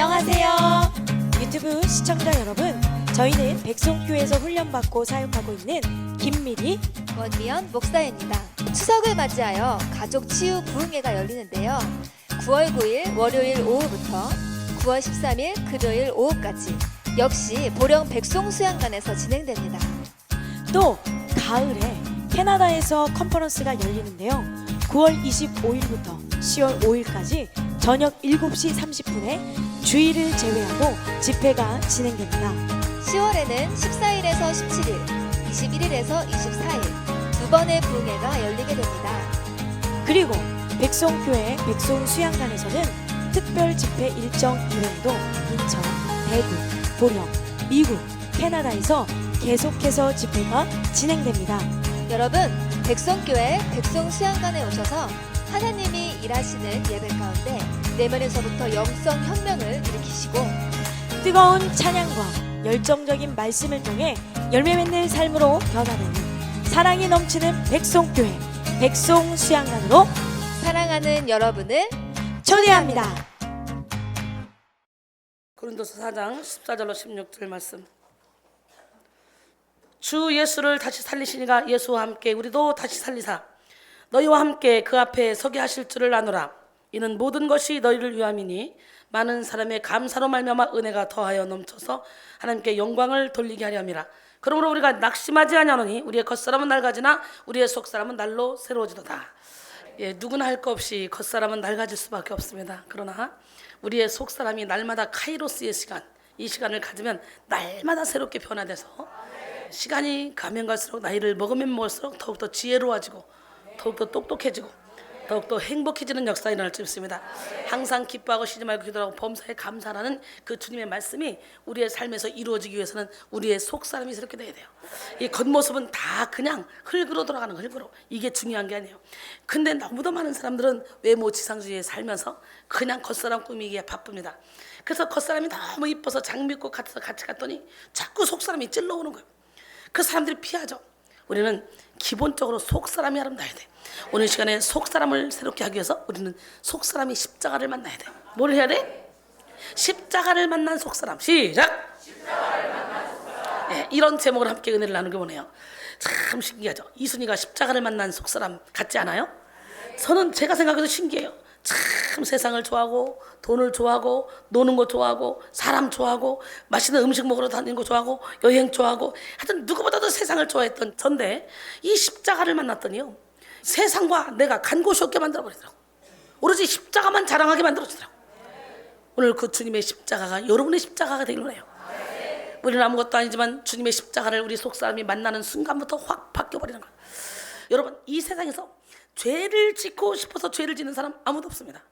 안녕하세요. 유튜브 시청자 여러분, 저희는 백송교회에서 훈련받고 사역하고 있는 김미리, 원미연 목사입니다. 추석을 맞이하여 가족 치유 부흥회가 열리는데요. 9월 9일 월요일 오후부터 9월 13일 금요일 오후까지 역시 보령 백송수양관에서 진행됩니다. 또 가을에 캐나다에서 컨퍼런스가 열리는데요. 9월 25일부터 10월 5일까지 저녁 7시 30분에 주일을 제외하고 집회가 진행됩니다. 10월에는 14일에서 17일, 21일에서 24일 두 번의 부흥회가 열리게 됩니다. 그리고 백송교회 백송수양관에서는 특별 집회 일정 이외에도 인천, 대구, 보령, 미국, 캐나다에서 계속해서 집회가 진행됩니다. 여러분, 백성교회 백성수양관에 오셔서 하나님이 일하시는 예배 가운데 내면에서부터 영성 혁명을 일으키시고 뜨거운 찬양과 열정적인 말씀을 통해 열매 맺는 삶으로 변화되는 사랑이 넘치는 백송교회 백송수양관으로 사랑하는 여러분을 초대합니다. 고린도서 4장 14절로 16절 말씀. 주 예수를 다시 살리시니가 예수와 함께 우리도 다시 살리사 너희와 함께 그 앞에 서게 하실 줄을 아노라. 이는 모든 것이 너희를 위함이니 많은 사람의 감사로 말미암아 은혜가 더하여 넘쳐서 하나님께 영광을 돌리게 하려 함이라. 그러므로 우리가 낙심하지 아니하노니 우리의 겉사람은 낡아지나 우리의 속사람은 날로 새로워지도다. 누구나 할 것 없이 겉사람은 낡아질 수밖에 없습니다. 그러나 우리의 속사람이 날마다 카이로스의 시간, 이 시간을 가지면 날마다 새롭게 변화돼서 시간이 가면 갈수록 나이를 먹으면 먹을수록 더욱더 지혜로워지고 더욱더 똑똑해지고 더욱더 행복해지는 역사가 일어날 수 있습니다. 항상 기뻐하고 쉬지 말고 기도하고 범사에 감사하는 그 주님의 말씀이 우리의 삶에서 이루어지기 위해서는 우리의 속사람이 새롭게 돼야 돼요. 이 겉모습은 다 그냥 흙으로 돌아가는 거, 흙으로. 이게 중요한 게 아니에요. 근데 너무도 많은 사람들은 외모 지상주의에 살면서 그냥 겉사람 꾸미기에 바쁩니다. 그래서 겉사람이 너무 이뻐서 장미꽃 같아서 같이 갔더니 자꾸 속사람이 찔러오는 거예요. 그 사람들이 피하죠. 우리는 기본적으로 속사람이 아름다워야 돼. 오늘 시간에 속사람을 새롭게 하기 위해서 우리는 속사람이 십자가를 만나야 돼. 뭘 해야 돼? 십자가를 만난 속사람. 시작! 십자가를 만난 속사람. 네, 이런 제목으로 함께 은혜를 나누게 보네요. 참 신기하죠. 이순이가 십자가를 만난 속사람 같지 않아요? 저는 제가 생각해도 신기해요. 참 세상을 좋아하고 돈을 좋아하고 노는 거 좋아하고 사람 좋아하고 맛있는 음식 먹으러 다니는 거 좋아하고 여행 좋아하고 하여튼 누구보다도 세상을 좋아했던 전데 이 십자가를 만났더니요, 세상과 내가 간 곳이 없게 만들어버리더라고. 오로지 십자가만 자랑하게 만들어주더라고. 오늘 그 주님의 십자가가 여러분의 십자가가 되길 원해요. 우리는 아무것도 아니지만 주님의 십자가를 우리 속사람이 만나는 순간부터 확 바뀌어버리는 거예요. 여러분, 이 세상에서 죄를 짓고 싶어서 죄를 짓는 사람 아무도 없습니다.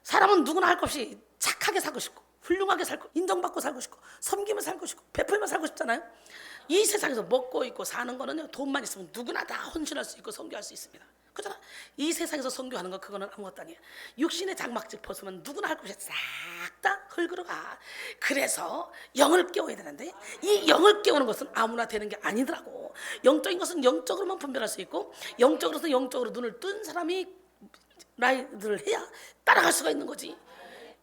사람은 누구나 할 것 없이 착하게 살고 싶고 훌륭하게 살고 인정받고 살고 싶고 섬기며 살고 싶고 베풀며 살고 싶잖아요. 이 세상에서 먹고 있고 사는 거는요, 돈만 있으면 누구나 다 헌신할 수 있고 선교할 수 있습니다. 그렇잖아. 이 세상에서 선교하는 거 그거는 아무것도 아니에요. 육신의 장막집 벗으면 누구나 할 것 없이 싹 다 흙으로 가. 그래서 영을 깨워야 되는데 이 영을 깨우는 것은 아무나 되는 게 아니더라고. 영적인 것은 영적으로만 분별할 수 있고 영적으로서 영적으로 눈을 뜬 사람이 라이드를 해야 따라갈 수가 있는 거지.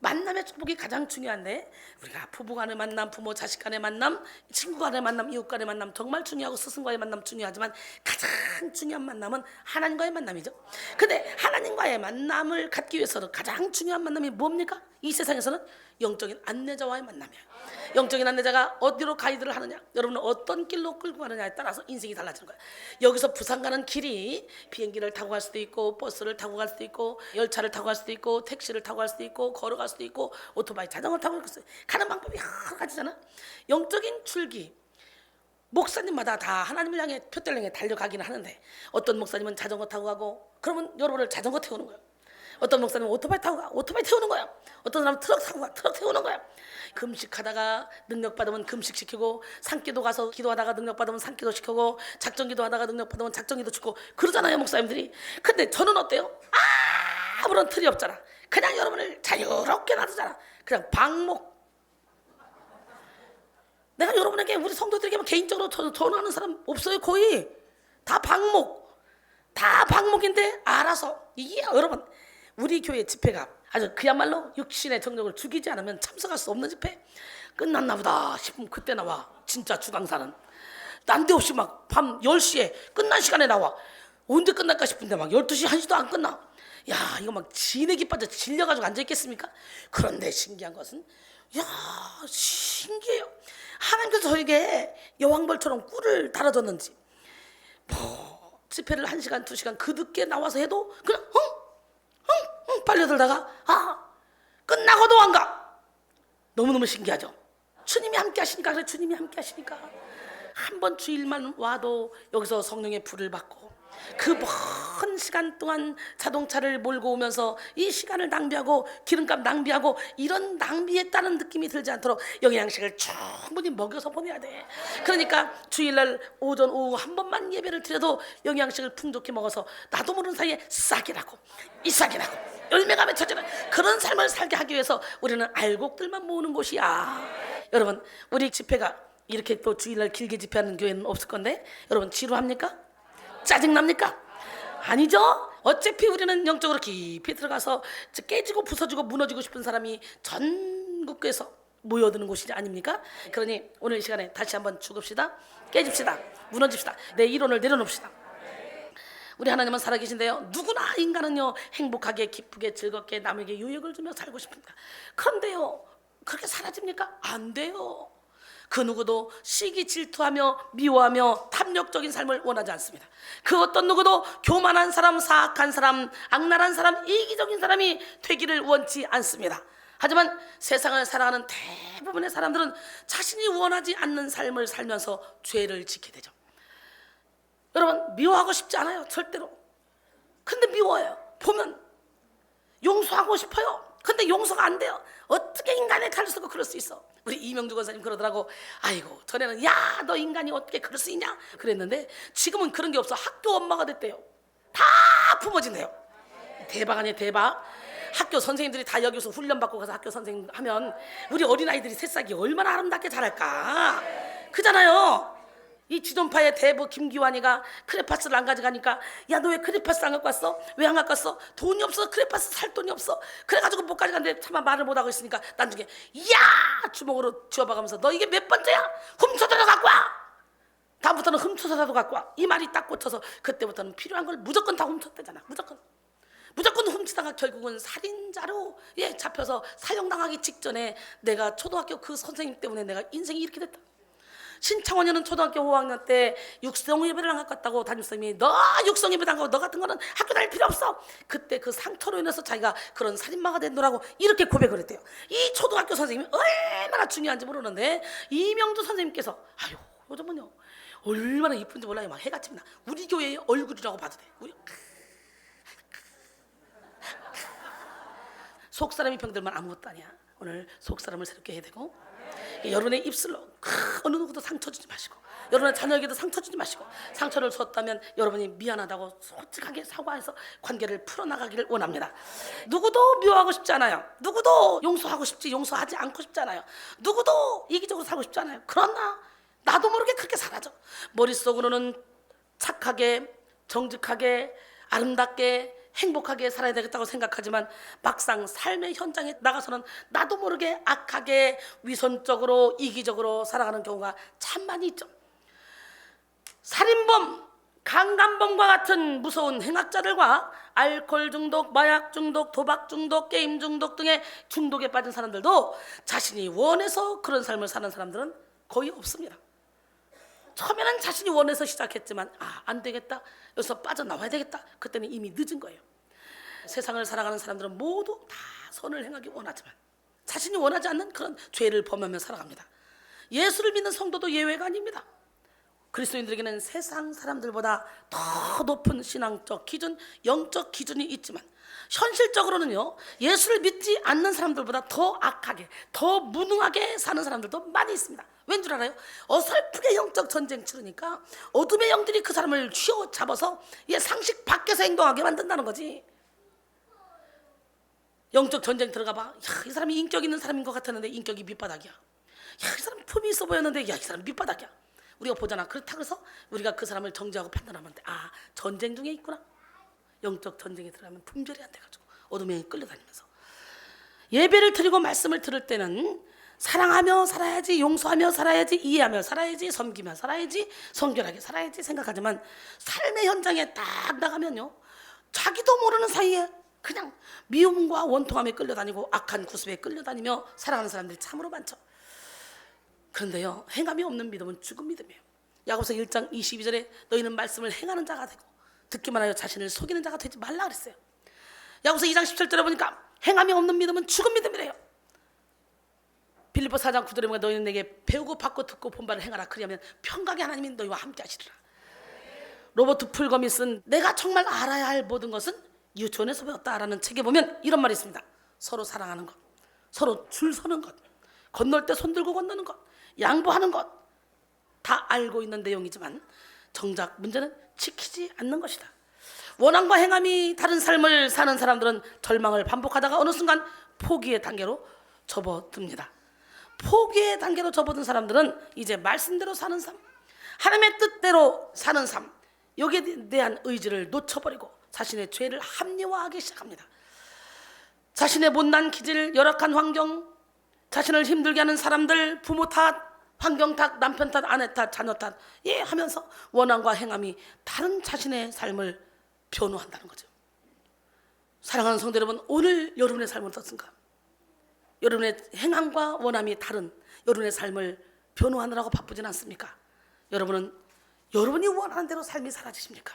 만남의 축복이 가장 중요한데 우리가 부부 간의 만남, 부모 자식 간의 만남, 친구 간의 만남, 이웃 간의 만남 정말 중요하고 스승과의 만남 중요하지만 가장 중요한 만남은 하나님과의 만남이죠. 근데 하나님과의 만남을 갖기 위해서는 가장 중요한 만남이 뭡니까? 이 세상에서는 영적인 안내자와의 만남이에요. 영적인 안내자가 어디로 가이드를 하느냐, 여러분은 어떤 길로 끌고 가느냐에 따라서 인생이 달라지는 거예요. 여기서 부산 가는 길이 비행기를 타고 갈 수도 있고 버스를 타고 갈 수도 있고 열차를 타고 갈 수도 있고 택시를 타고 갈 수도 있고 걸어갈 수도 있고 오토바이 자전거를 타고 갈 수도 있고 가는 방법이 여러 가지잖아. 영적인 출기, 목사님마다 다 하나님을 향해 표대를 향해 달려가기는 하는데 어떤 목사님은 자전거 타고 가고 그러면 여러분을 자전거 태우는 거예요. 어떤 목사님은 오토바이 타고 가, 오토바이 태우는 거야. 어떤 사람은 트럭 타고 가, 트럭 태우는 거야. 금식하다가 능력받으면 금식시키고 산기도 가서 기도하다가 능력받으면 산기도 시키고 작정기도 하다가 능력받으면 작정기도 시키고 그러잖아요, 목사님들이. 근데 저는 어때요? 아무런 틀이 없잖아. 그냥 여러분을 자유롭게 놔두잖아. 그냥 방목. 내가 여러분에게 우리 성도들에게 개인적으로 전화하는 사람 없어요. 거의 다 방목. 다 방목인데 알아서. 이게 여러분 우리 교회 집회가 아주 그야말로 육신의 정력을 죽이지 않으면 참석할 수 없는 집회. 끝났나 보다 싶으면 그때 나와. 진짜 주강사는 난데없이 막 밤 10시에 끝난 시간에 나와. 언제 끝날까 싶은데 막 12시 1시도 안 끝나. 야, 이거 막 진액이 빠져 질려가지고 앉아있겠습니까? 그런데 신기한 것은, 야, 신기해요. 하나님께서 저에게 여왕벌처럼 꿀을 달아줬는지 뭐 집회를 1시간 2시간 그 늦게 나와서 해도 그냥 빨려들다가 끝나고도 안 가. 너무너무 신기하죠. 주님이 함께 하시니까. 그래, 주님이 함께 하시니까 한 번 주일만 와도 여기서 성령의 불을 받고 그 먼 시간 동안 자동차를 몰고 오면서 이 시간을 낭비하고 기름값 낭비하고 이런 낭비했다는 느낌이 들지 않도록 영양식을 충분히 먹여서 보내야 돼. 그러니까 주일날 오전 오후 한 번만 예배를 드려도 영양식을 풍족히 먹어서 나도 모르는 사이에 싹이 나고 이싹이 나고 열매가 맺혀지는 그런 삶을 살게 하기 위해서 우리는 알곡들만 모으는 곳이야. 여러분, 우리 집회가 이렇게 또 주일날 길게 집회하는 교회는 없을 건데 여러분 지루합니까? 짜증납니까? 아니죠. 어차피 우리는 영적으로 깊이 들어가서 깨지고 부서지고 무너지고 싶은 사람이 전국에서 모여드는 곳이 아닙니까? 그러니 오늘 이 시간에 다시 한번 죽읍시다. 깨집시다. 무너집시다. 내 이론을 내려놓읍시다. 우리 하나님은 살아계신데요, 누구나 인간은요 행복하게 기쁘게 즐겁게 남에게 유익을 주며 살고 싶습니다. 그런데요 그렇게 사라집니까? 안 돼요. 그 누구도 시기 질투하며 미워하며 탐욕적인 삶을 원하지 않습니다. 그 어떤 누구도 교만한 사람, 사악한 사람, 악랄한 사람, 이기적인 사람이 되기를 원치 않습니다. 하지만 세상을 살아가는 대부분의 사람들은 자신이 원하지 않는 삶을 살면서 죄를 짓게 되죠. 여러분, 미워하고 싶지 않아요, 절대로. 근데 미워해요. 보면 용서하고 싶어요. 근데 용서가 안 돼요. 어떻게 인간의 칼을 쓰고 그럴 수 있어? 우리 이명주 권사님 그러더라고. 아이고, 전에는 야, 너 인간이 어떻게 그럴 수 있냐 그랬는데 지금은 그런 게 없어. 학교 엄마가 됐대요. 다 품어진대요. 대박 아니에요, 대박. 학교 선생님들이 다 여기서 훈련받고 가서 학교 선생님 하면 우리 어린아이들이 새싹이 얼마나 아름답게 자랄까. 그잖아요. 이 지존파의 대부 김기환이가 크레파스를 안 가져가니까 야, 너 왜 크레파스 안 갖고 왔어? 왜 안 갖고 왔어? 돈이 없어. 크레파스 살 돈이 없어. 그래가지고 못 가져갔는데 차마 말을 못하고 있으니까 나중에 야, 주먹으로 쥐어박으면서 너 이게 몇 번째야? 훔쳐서라도 갖고 와. 다음부터는 훔쳐서라도 갖고 와. 이 말이 딱 꽂혀서 그때부터는 필요한 걸 무조건 다 훔쳤대잖아. 무조건 훔치다가 결국은 살인자로 잡혀서 사형당하기 직전에 내가 초등학교 그 선생님 때문에 내가 인생이 이렇게 됐다. 신창원이는 초등학교 5학년 때 육성 예배를 안 갖고 왔다고 담임선생님이 너 육성 예배도 안 가고 너 같은 거는 학교 다닐 필요 없어. 그때 그 상처로 인해서 자기가 그런 살인마가 된노라고 이렇게 고백을 했대요. 이 초등학교 선생님이 얼마나 중요한지 모르는데 이명주 선생님께서 아유, 요즘은요 얼마나 이쁜지 몰라요. 막 해가 칩니다. 우리 교회의 얼굴이라고 봐도 돼. 속사람이 병들면 아무것도 아니야. 오늘 속사람을 새롭게 해야 되고 여러분의 입술로 어느 누구도 상처 주지 마시고 여러분의 자녀에게도 상처 주지 마시고 상처를 줬다면 여러분이 미안하다고 솔직하게 사과해서 관계를 풀어나가기를 원합니다. 누구도 미워하고 싶지 않아요. 누구도 용서하고 싶지 용서하지 않고 싶지 않아요. 누구도 이기적으로 살고 싶지 않아요. 그러나 나도 모르게 그렇게 살아죠. 머릿속으로는 착하게 정직하게 아름답게 행복하게 살아야 되겠다고 생각하지만 막상 삶의 현장에 나가서는 나도 모르게 악하게 위선적으로 이기적으로 살아가는 경우가 참 많이 있죠. 살인범, 강간범과 같은 무서운 행악자들과 알코올 중독, 마약 중독, 도박 중독, 게임 중독 등의 중독에 빠진 사람들도 자신이 원해서 그런 삶을 사는 사람들은 거의 없습니다. 처음에는 자신이 원해서 시작했지만 안 되겠다, 여기서 빠져나와야 되겠다, 그때는 이미 늦은 거예요. 세상을 살아가는 사람들은 모두 다 선을 행하기 원하지만 자신이 원하지 않는 그런 죄를 범하며 살아갑니다. 예수를 믿는 성도도 예외가 아닙니다. 그리스도인들에게는 세상 사람들보다 더 높은 신앙적 기준, 영적 기준이 있지만 현실적으로는요 예수를 믿지 않는 사람들보다 더 악하게, 더 무능하게 사는 사람들도 많이 있습니다. 왠 줄 알아요? 어설프게 영적 전쟁 치르니까 어둠의 영들이 그 사람을 쥐어잡아서 상식 밖에서 행동하게 만든다는 거지. 영적 전쟁 들어가 봐. 야, 이 사람이 인격 있는 사람인 것 같았는데 인격이 밑바닥이야. 야, 이 사람 품이 있어 보였는데 야, 이 사람 밑바닥이야. 우리가 보잖아. 그렇다고 해서 우리가 그 사람을 정죄하고 판단하면 돼. 전쟁 중에 있구나. 영적 전쟁에 들어가면 분별이 안 돼가지고 어둠의 영이 끌려다니면서 예배를 드리고 말씀을 들을 때는 사랑하며 살아야지, 용서하며 살아야지, 이해하며 살아야지, 섬기며 살아야지, 성결하게 살아야지 생각하지만 삶의 현장에 딱 나가면요, 자기도 모르는 사이에 그냥 미움과 원통함에 끌려다니고 악한 구습에 끌려다니며 살아가는 사람들이 참으로 많죠. 그런데요, 행함이 없는 믿음은 죽은 믿음이에요. 야고보서 1장 22절에 너희는 말씀을 행하는 자가 되고 듣기만 하여 자신을 속이는 자가 되지 말라 그랬어요. 야고보서 2장 17절에 보니까 행함이 없는 믿음은 죽은 믿음이래요. 빌립보 4장 9절에 보니까 너희는 내게 배우고 받고 듣고 본 바를 행하라. 그리하면 평강의 하나님이 너희와 함께 하시리라. 로버트 풀검이 쓴 내가 정말 알아야 할 모든 것은 유치원에서 배웠다라는 책에 보면 이런 말이 있습니다. 서로 사랑하는 것, 서로 줄 서는 것, 건널 때 손 들고 건너는 것, 양보하는 것, 다 알고 있는 내용이지만 정작 문제는 지키지 않는 것이다. 원함과 행함이 다른 삶을 사는 사람들은 절망을 반복하다가 어느 순간 포기의 단계로 접어듭니다. 포기의 단계로 접어든 사람들은 이제 말씀대로 사는 삶, 하나님의 뜻대로 사는 삶, 여기에 대한 의지를 놓쳐버리고 자신의 죄를 합리화하기 시작합니다. 자신의 못난 기질, 열악한 환경, 자신을 힘들게 하는 사람들, 부모 탓, 환경 탓, 남편 탓, 아내 탓, 자녀 탓 하면서 원함과 행함이 다른 자신의 삶을 변호한다는 거죠. 사랑하는 성도 여러분, 오늘 여러분의 삶은 어떻습니까? 여러분의 행함과 원함이 다른 여러분의 삶을 변호하느라고 바쁘진 않습니까? 여러분은 여러분이 원하는 대로 삶이 사라지십니까?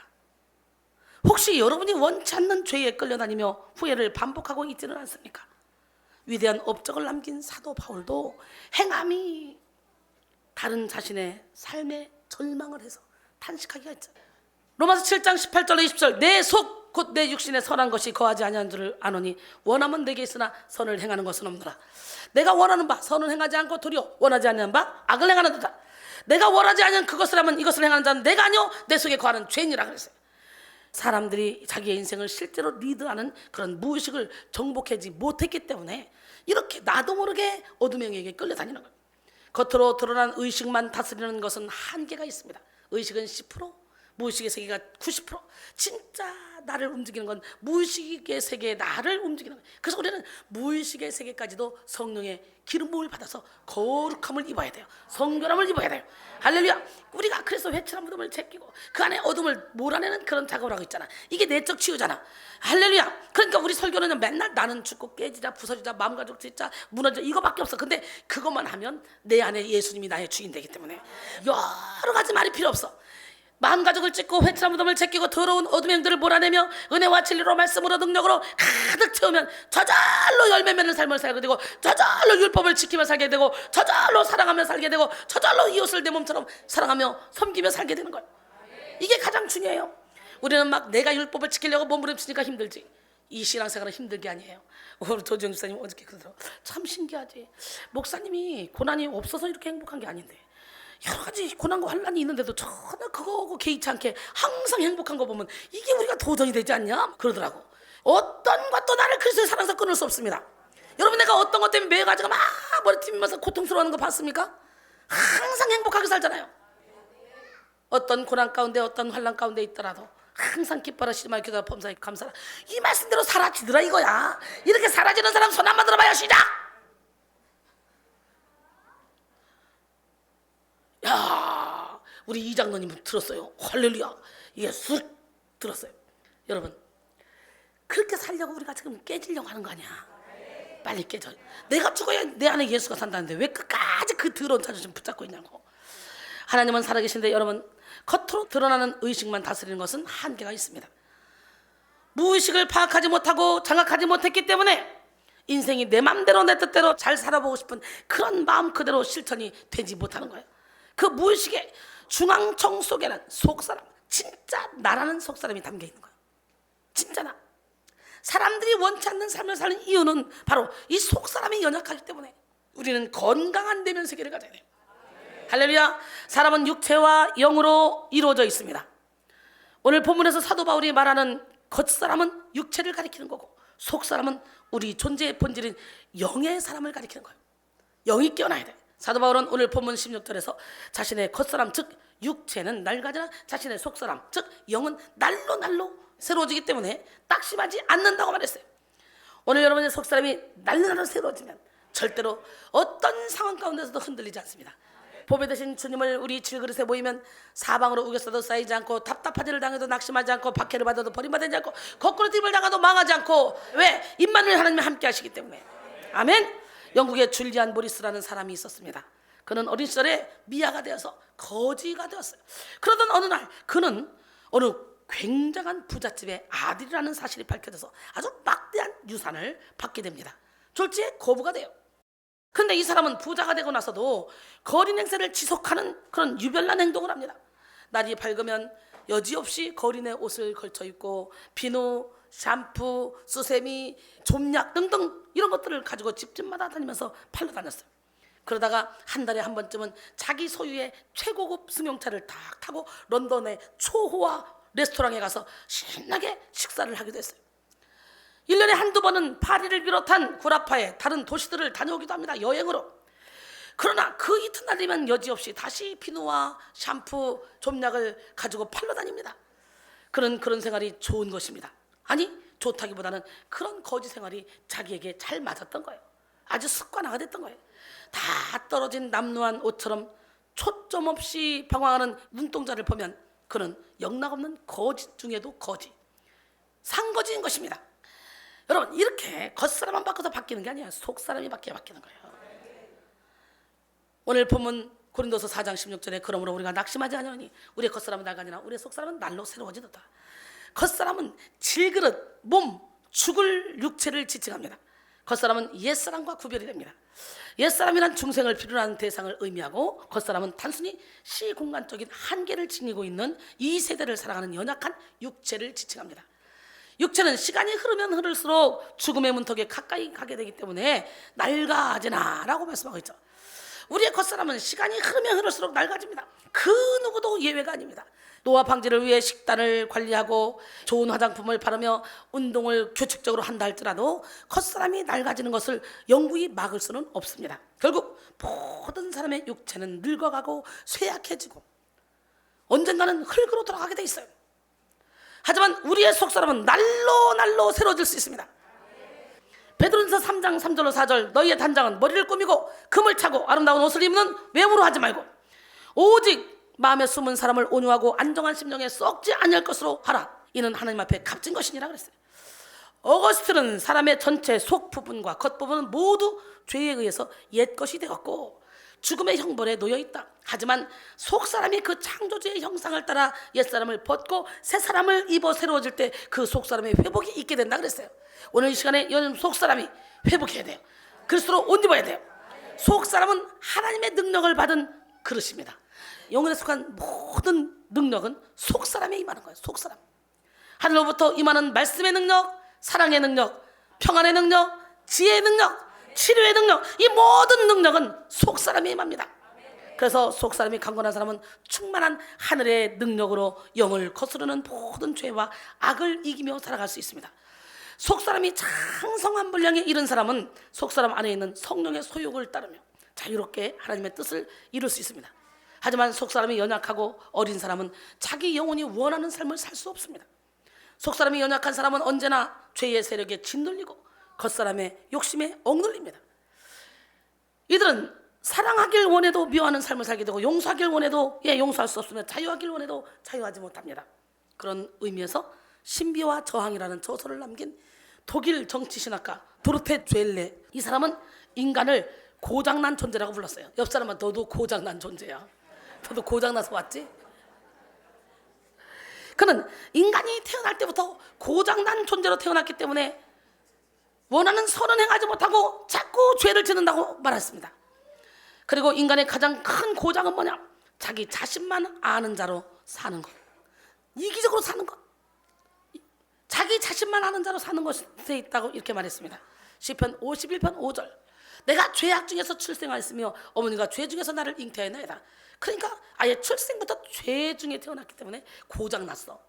혹시 여러분이 원치 않는 죄에 끌려다니며 후회를 반복하고 있지는 않습니까? 위대한 업적을 남긴 사도 바울도 행함이 다른 자신의 삶에 절망을 해서 탄식하기가 했죠. 로마서 7장 18절로 20절 내 속 곧 내 육신에 선한 것이 거하지 아니한 줄을 아노니 원함은 내게 있으나 선을 행하는 것은 없노라. 내가 원하는 바 선을 행하지 않고 도리어 원하지 않는 바 악을 행하는 듯다. 내가 원하지 않는 그것을 하면 이것을 행하는 자는 내가 아니요 내 속에 거하는 죄인이라 그랬어요. 사람들이 자기의 인생을 실제로 리드하는 그런 무의식을 정복하지 못했기 때문에 이렇게 나도 모르게 어둠의 영에게 끌려다니는 거예요. 겉으로 드러난 의식만 다스리는 것은 한계가 있습니다. 의식은 10%, 무의식의 세계가 90%. 진짜 나를 움직이는 건 무의식의 세계의 나를 움직이는 거예요. 그래서 우리는 무의식의 세계까지도 성령의 기름 부음을 받아서 거룩함을 입어야 돼요. 성결함을 입어야 돼요. 할렐루야. 우리가 그래서 회칠한 무덤을 제끼고 그 안에 어둠을 몰아내는 그런 작업을 하고 있잖아. 이게 내적 치유잖아. 할렐루야. 그러니까 우리 설교는 맨날 나는 죽고 깨지자 부서지자 마음가짐 짓자 무너져 이거밖에 없어. 근데 그것만 하면 내 안에 예수님이 나의 주인 되기 때문에 여러 가지 말이 필요 없어. 마음가족을 찢고 회칠한 무덤을 제끼고 더러운 어둠의 영들을 몰아내며 은혜와 진리로 말씀으로 능력으로 가득 채우면 저절로 열매 맺는 삶을 살게 되고 저절로 율법을 지키며 살게 되고 저절로 사랑하며 살게 되고 저절로 이웃을 내 몸처럼 사랑하며 섬기며 살게 되는 거예요. 이게 가장 중요해요. 우리는 막 내가 율법을 지키려고 몸부림치니까 힘들지. 이 신앙생활은 힘든 게 아니에요. 오늘 조지영 집사님 어저께 그러더라고요. 참 신기하지. 목사님이 고난이 없어서 이렇게 행복한 게 아닌데 여러 가지 고난과 환난이 있는데도 전혀 그거하고 개의치 않게 항상 행복한 거 보면 이게 우리가 도전이 되지 않냐? 그러더라고. 어떤 것도 나를 그리스도의 사랑에서 끊을 수 없습니다. 여러분 내가 어떤 것 때문에 매가지가 막 머리 튀면서 고통스러워하는 거 봤습니까? 항상 행복하게 살잖아요. 어떤 고난 가운데 어떤 환난 가운데 있더라도 항상 기뻐라 시마에 기도하라 범사에 감사라. 이 말씀대로 사라지더라 이거야. 이렇게 사라지는 사람 손 한번 들어봐요. 시작. 야, 우리 이장로님 들었어요. 할렐루야. 이게 쑥 들었어요. 여러분 그렇게 살려고 우리가 지금 깨지려고 하는 거 아니야. 빨리 깨져. 내가 죽어야 내 안에 예수가 산다는데 왜 끝까지 그 더러운 자존심 붙잡고 있냐고. 하나님은 살아계신데 여러분 겉으로 드러나는 의식만 다스리는 것은 한계가 있습니다. 무의식을 파악하지 못하고 장악하지 못했기 때문에 인생이 내 맘대로 내 뜻대로 잘 살아보고 싶은 그런 마음 그대로 실천이 되지 못하는 거예요. 그 무의식의 중앙청 속에는 속사람, 진짜 나라는 속사람이 담겨 있는 거예요. 진짜 나. 사람들이 원치 않는 삶을 사는 이유는 바로 이 속사람이 연약하기 때문에 우리는 건강한 내면 세계를 가져야 돼요. 할렐루야. 사람은 육체와 영으로 이루어져 있습니다. 오늘 본문에서 사도 바울이 말하는 겉사람은 육체를 가리키는 거고 속사람은 우리 존재의 본질인 영의 사람을 가리키는 거예요. 영이 깨어나야 돼. 사도 바울은 오늘 본문 16절에서 자신의 겉사람 즉 육체는 낡아지나 자신의 속사람 즉 영은 날로 새로워지기 때문에 딱심하지 않는다고 말했어요. 오늘 여러분의 속사람이 날로 새로워지면 절대로 어떤 상황 가운데서도 흔들리지 않습니다. 보배 되신 주님을 우리 질그릇에 모이면 사방으로 우겨서도 쌓이지 않고 답답하지를 당해도 낙심하지 않고 박해를 받아도 버림받지 않고 거꾸로 뒷을 당해도 망하지 않고, 왜? 임마누엘 하나님이 함께 하시기 때문에. 아멘. 영국의 줄리안 모리스라는 사람이 있었습니다. 그는 어린 시절에 미아가 되어서 거지가 되었어요. 그러던 어느 날 그는 어느 굉장한 부잣집의 아들이라는 사실이 밝혀져서 아주 막대한 유산을 받게 됩니다. 졸지에 거부가 돼요. 그런데 이 사람은 부자가 되고 나서도 거리 행세를 지속하는 그런 유별난 행동을 합니다. 날이 밝으면 여지없이 거리내 옷을 걸쳐 입고 비누, 샴푸, 수세미, 좀약 등등 이런 것들을 가지고 집집마다 다니면서 팔러 다녔어요. 그러다가 한 달에 한 번쯤은 자기 소유의 최고급 승용차를 탁 타고 런던의 초호화 레스토랑에 가서 신나게 식사를 하기도 했어요. 1년에 한두 번은 파리를 비롯한 구라파의 다른 도시들을 다녀오기도 합니다. 여행으로. 그러나 그 이튿날이면 여지없이 다시 비누와 샴푸, 좀약을 가지고 팔러 다닙니다. 그런 생활이 좋은 것입니다. 아니, 좋다기보다는 그런 거지 생활이 자기에게 잘 맞았던 거예요. 아주 습관화가 됐던 거예요. 다 떨어진 남루한 옷처럼 초점 없이 방황하는 눈동자를 보면 그는 영락없는 거지 중에도 거지, 상거지인 것입니다. 여러분, 이렇게 겉사람만 바꿔서 바뀌는 게 아니야. 속사람이 바뀌는 거예요. 오늘 본문 고린도서 4장 16절에 그러므로 우리가 낙심하지 아니하니 우리의 겉사람은 날가 아니라 우리의 속사람은 날로 새로워지도다. 겉사람은 질그릇, 몸, 죽을 육체를 지칭합니다. 겉사람은 옛사람과 구별이 됩니다. 옛사람이란 중생을 필요로 하는 대상을 의미하고, 겉사람은 단순히 시공간적인 한계를 지니고 있는 이 세대를 살아가는 연약한 육체를 지칭합니다. 육체는 시간이 흐르면 흐를수록 죽음의 문턱에 가까이 가게 되기 때문에 낡아지나라고 말씀하고 있죠. 우리의 겉사람은 시간이 흐르면 흐를수록 낡아집니다. 그 누구도 예외가 아닙니다. 노화 방지를 위해 식단을 관리하고 좋은 화장품을 바르며 운동을 규칙적으로 한다 할지라도 겉사람이 낡아지는 것을 영구히 막을 수는 없습니다. 결국 모든 사람의 육체는 늙어가고 쇠약해지고 언젠가는 흙으로 돌아가게 돼 있어요. 하지만 우리의 속사람은 날로 새로워질 수 있습니다. 베드로전서 3장 3절로 4절, 너희의 단장은 머리를 꾸미고 금을 차고 아름다운 옷을 입는 외모로 하지 말고 오직 마음에 숨은 사람을 온유하고 안정한 심령에 썩지 아니할 것으로 하라. 이는 하나님 앞에 값진 것이니라 그랬어요. 어거스틴은 사람의 전체 속 부분과 겉 부분은 모두 죄에 의해서 옛 것이 되었고 죽음의 형벌에 놓여 있다. 하지만 속 사람이 그 창조주의 형상을 따라 옛 사람을 벗고 새 사람을 입어 새로워질 때 그 속 사람의 회복이 있게 된다 그랬어요. 오늘 이 시간에 여러분 속 사람이 회복해야 돼요. 그리스도로 옷 입어야 돼요. 속 사람은 하나님의 능력을 받은 그릇입니다. 영혼에 속한 모든 능력은 속 사람에 임하는 거예요. 속 사람. 하늘로부터 임하는 말씀의 능력, 사랑의 능력, 평안의 능력, 지혜의 능력, 치료의 능력, 이 모든 능력은 속 사람에 임합니다. 그래서 속 사람이 강건한 사람은 충만한 하늘의 능력으로 영을 거스르는 모든 죄와 악을 이기며 살아갈 수 있습니다. 속 사람이 장성한 분량에 이른 사람은 속 사람 안에 있는 성령의 소욕을 따르며 자유롭게 하나님의 뜻을 이룰 수 있습니다. 하지만 속 사람이 연약하고 어린 사람은 자기 영혼이 원하는 삶을 살 수 없습니다. 속 사람이 연약한 사람은 언제나 죄의 세력에 짓눌리고 겉사람의 욕심에 억눌립니다. 이들은 사랑하길 원해도 미워하는 삶을 살게 되고 용서하길 원해도 용서할 수 없으며 자유하길 원해도 자유하지 못합니다. 그런 의미에서 신비와 저항이라는 저서를 남긴 독일 정치신학가 도르테 죄일레, 이 사람은 인간을 고장난 존재라고 불렀어요. 옆 사람은 너도 고장난 존재야. 너도 고장나서 왔지? 그는 인간이 태어날 때부터 고장난 존재로 태어났기 때문에 원하는 선은 행하지 못하고 자꾸 죄를 짓는다고 말했습니다. 그리고 인간의 가장 큰 고장은 뭐냐? 자기 자신만 아는 자로 사는 것. 이기적으로 사는 것. 자기 자신만 아는 자로 사는 것에 있다고 이렇게 말했습니다. 시편 51편 5절. 내가 죄악 중에서 출생하였으며 어머니가 죄 중에서 나를 잉태하였나이다. 그러니까 아예 출생부터 죄 중에 태어났기 때문에 고장났어.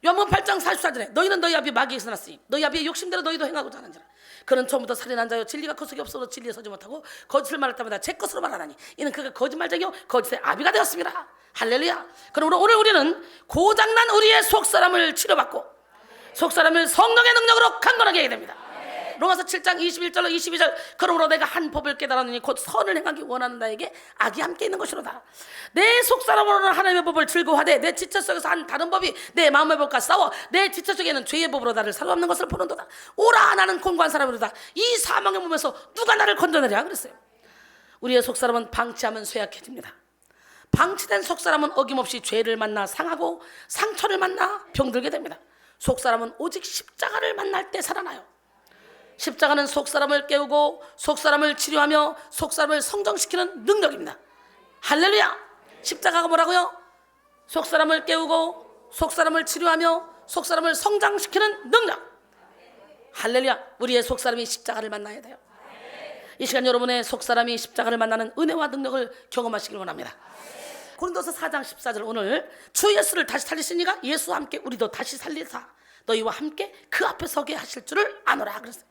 요한복음 8장 44절에 너희는 너희 아비 마귀에서 났으니 너희 아비의 욕심대로 너희도 행하고자 하는지라. 그는 처음부터 살인한 자요 진리가 그 속에 없어서 진리에 서지 못하고 거짓을 말할 때마다 제 것으로 말하나니 이는 그가 거짓말쟁이요 거짓의 아비가 되었습니다. 할렐루야. 그러므로 오늘 우리는 고장난 우리의 속사람을 치료받고 속사람을 성령의 능력으로 강건하게 하게 됩니다. 왜? 로마서 7장 21절로 22절 그러므로 내가 한 법을 깨달았느니 곧 선을 행하기 원하는 나에게 악이 함께 있는 것이로다. 내 속사람으로는 하나님의 법을 즐거워하되 내 지체 속에서 한 다른 법이 내 마음의 법과 싸워 내 지체 속에는 죄의 법으로 나를 사로잡는 것을 보는도다. 오라 나는 곤고한 사람이로다. 이 사망의 몸에서 누가 나를 건져내랴 그랬어요. 우리의 속사람은 방치하면 쇠약해집니다. 방치된 속사람은 어김없이 죄를 만나 상하고 상처를 만나 병들게 됩니다. 속사람은 오직 십자가를 만날 때 살아나요. 십자가는 속사람을 깨우고 속사람을 치료하며 속사람을 성장시키는 능력입니다. 할렐루야. 십자가가 뭐라고요? 속사람을 깨우고 속사람을 치료하며 속사람을 성장시키는 능력. 할렐루야. 우리의 속사람이 십자가를 만나야 돼요. 이 시간 여러분의 속사람이 십자가를 만나는 은혜와 능력을 경험하시길 원합니다. 고린도서 4장 14절 오늘 주 예수를 다시 살리시니가 예수와 함께 우리도 다시 살리사 너희와 함께 그 앞에 서게 하실 줄을 아노라 그랬어요.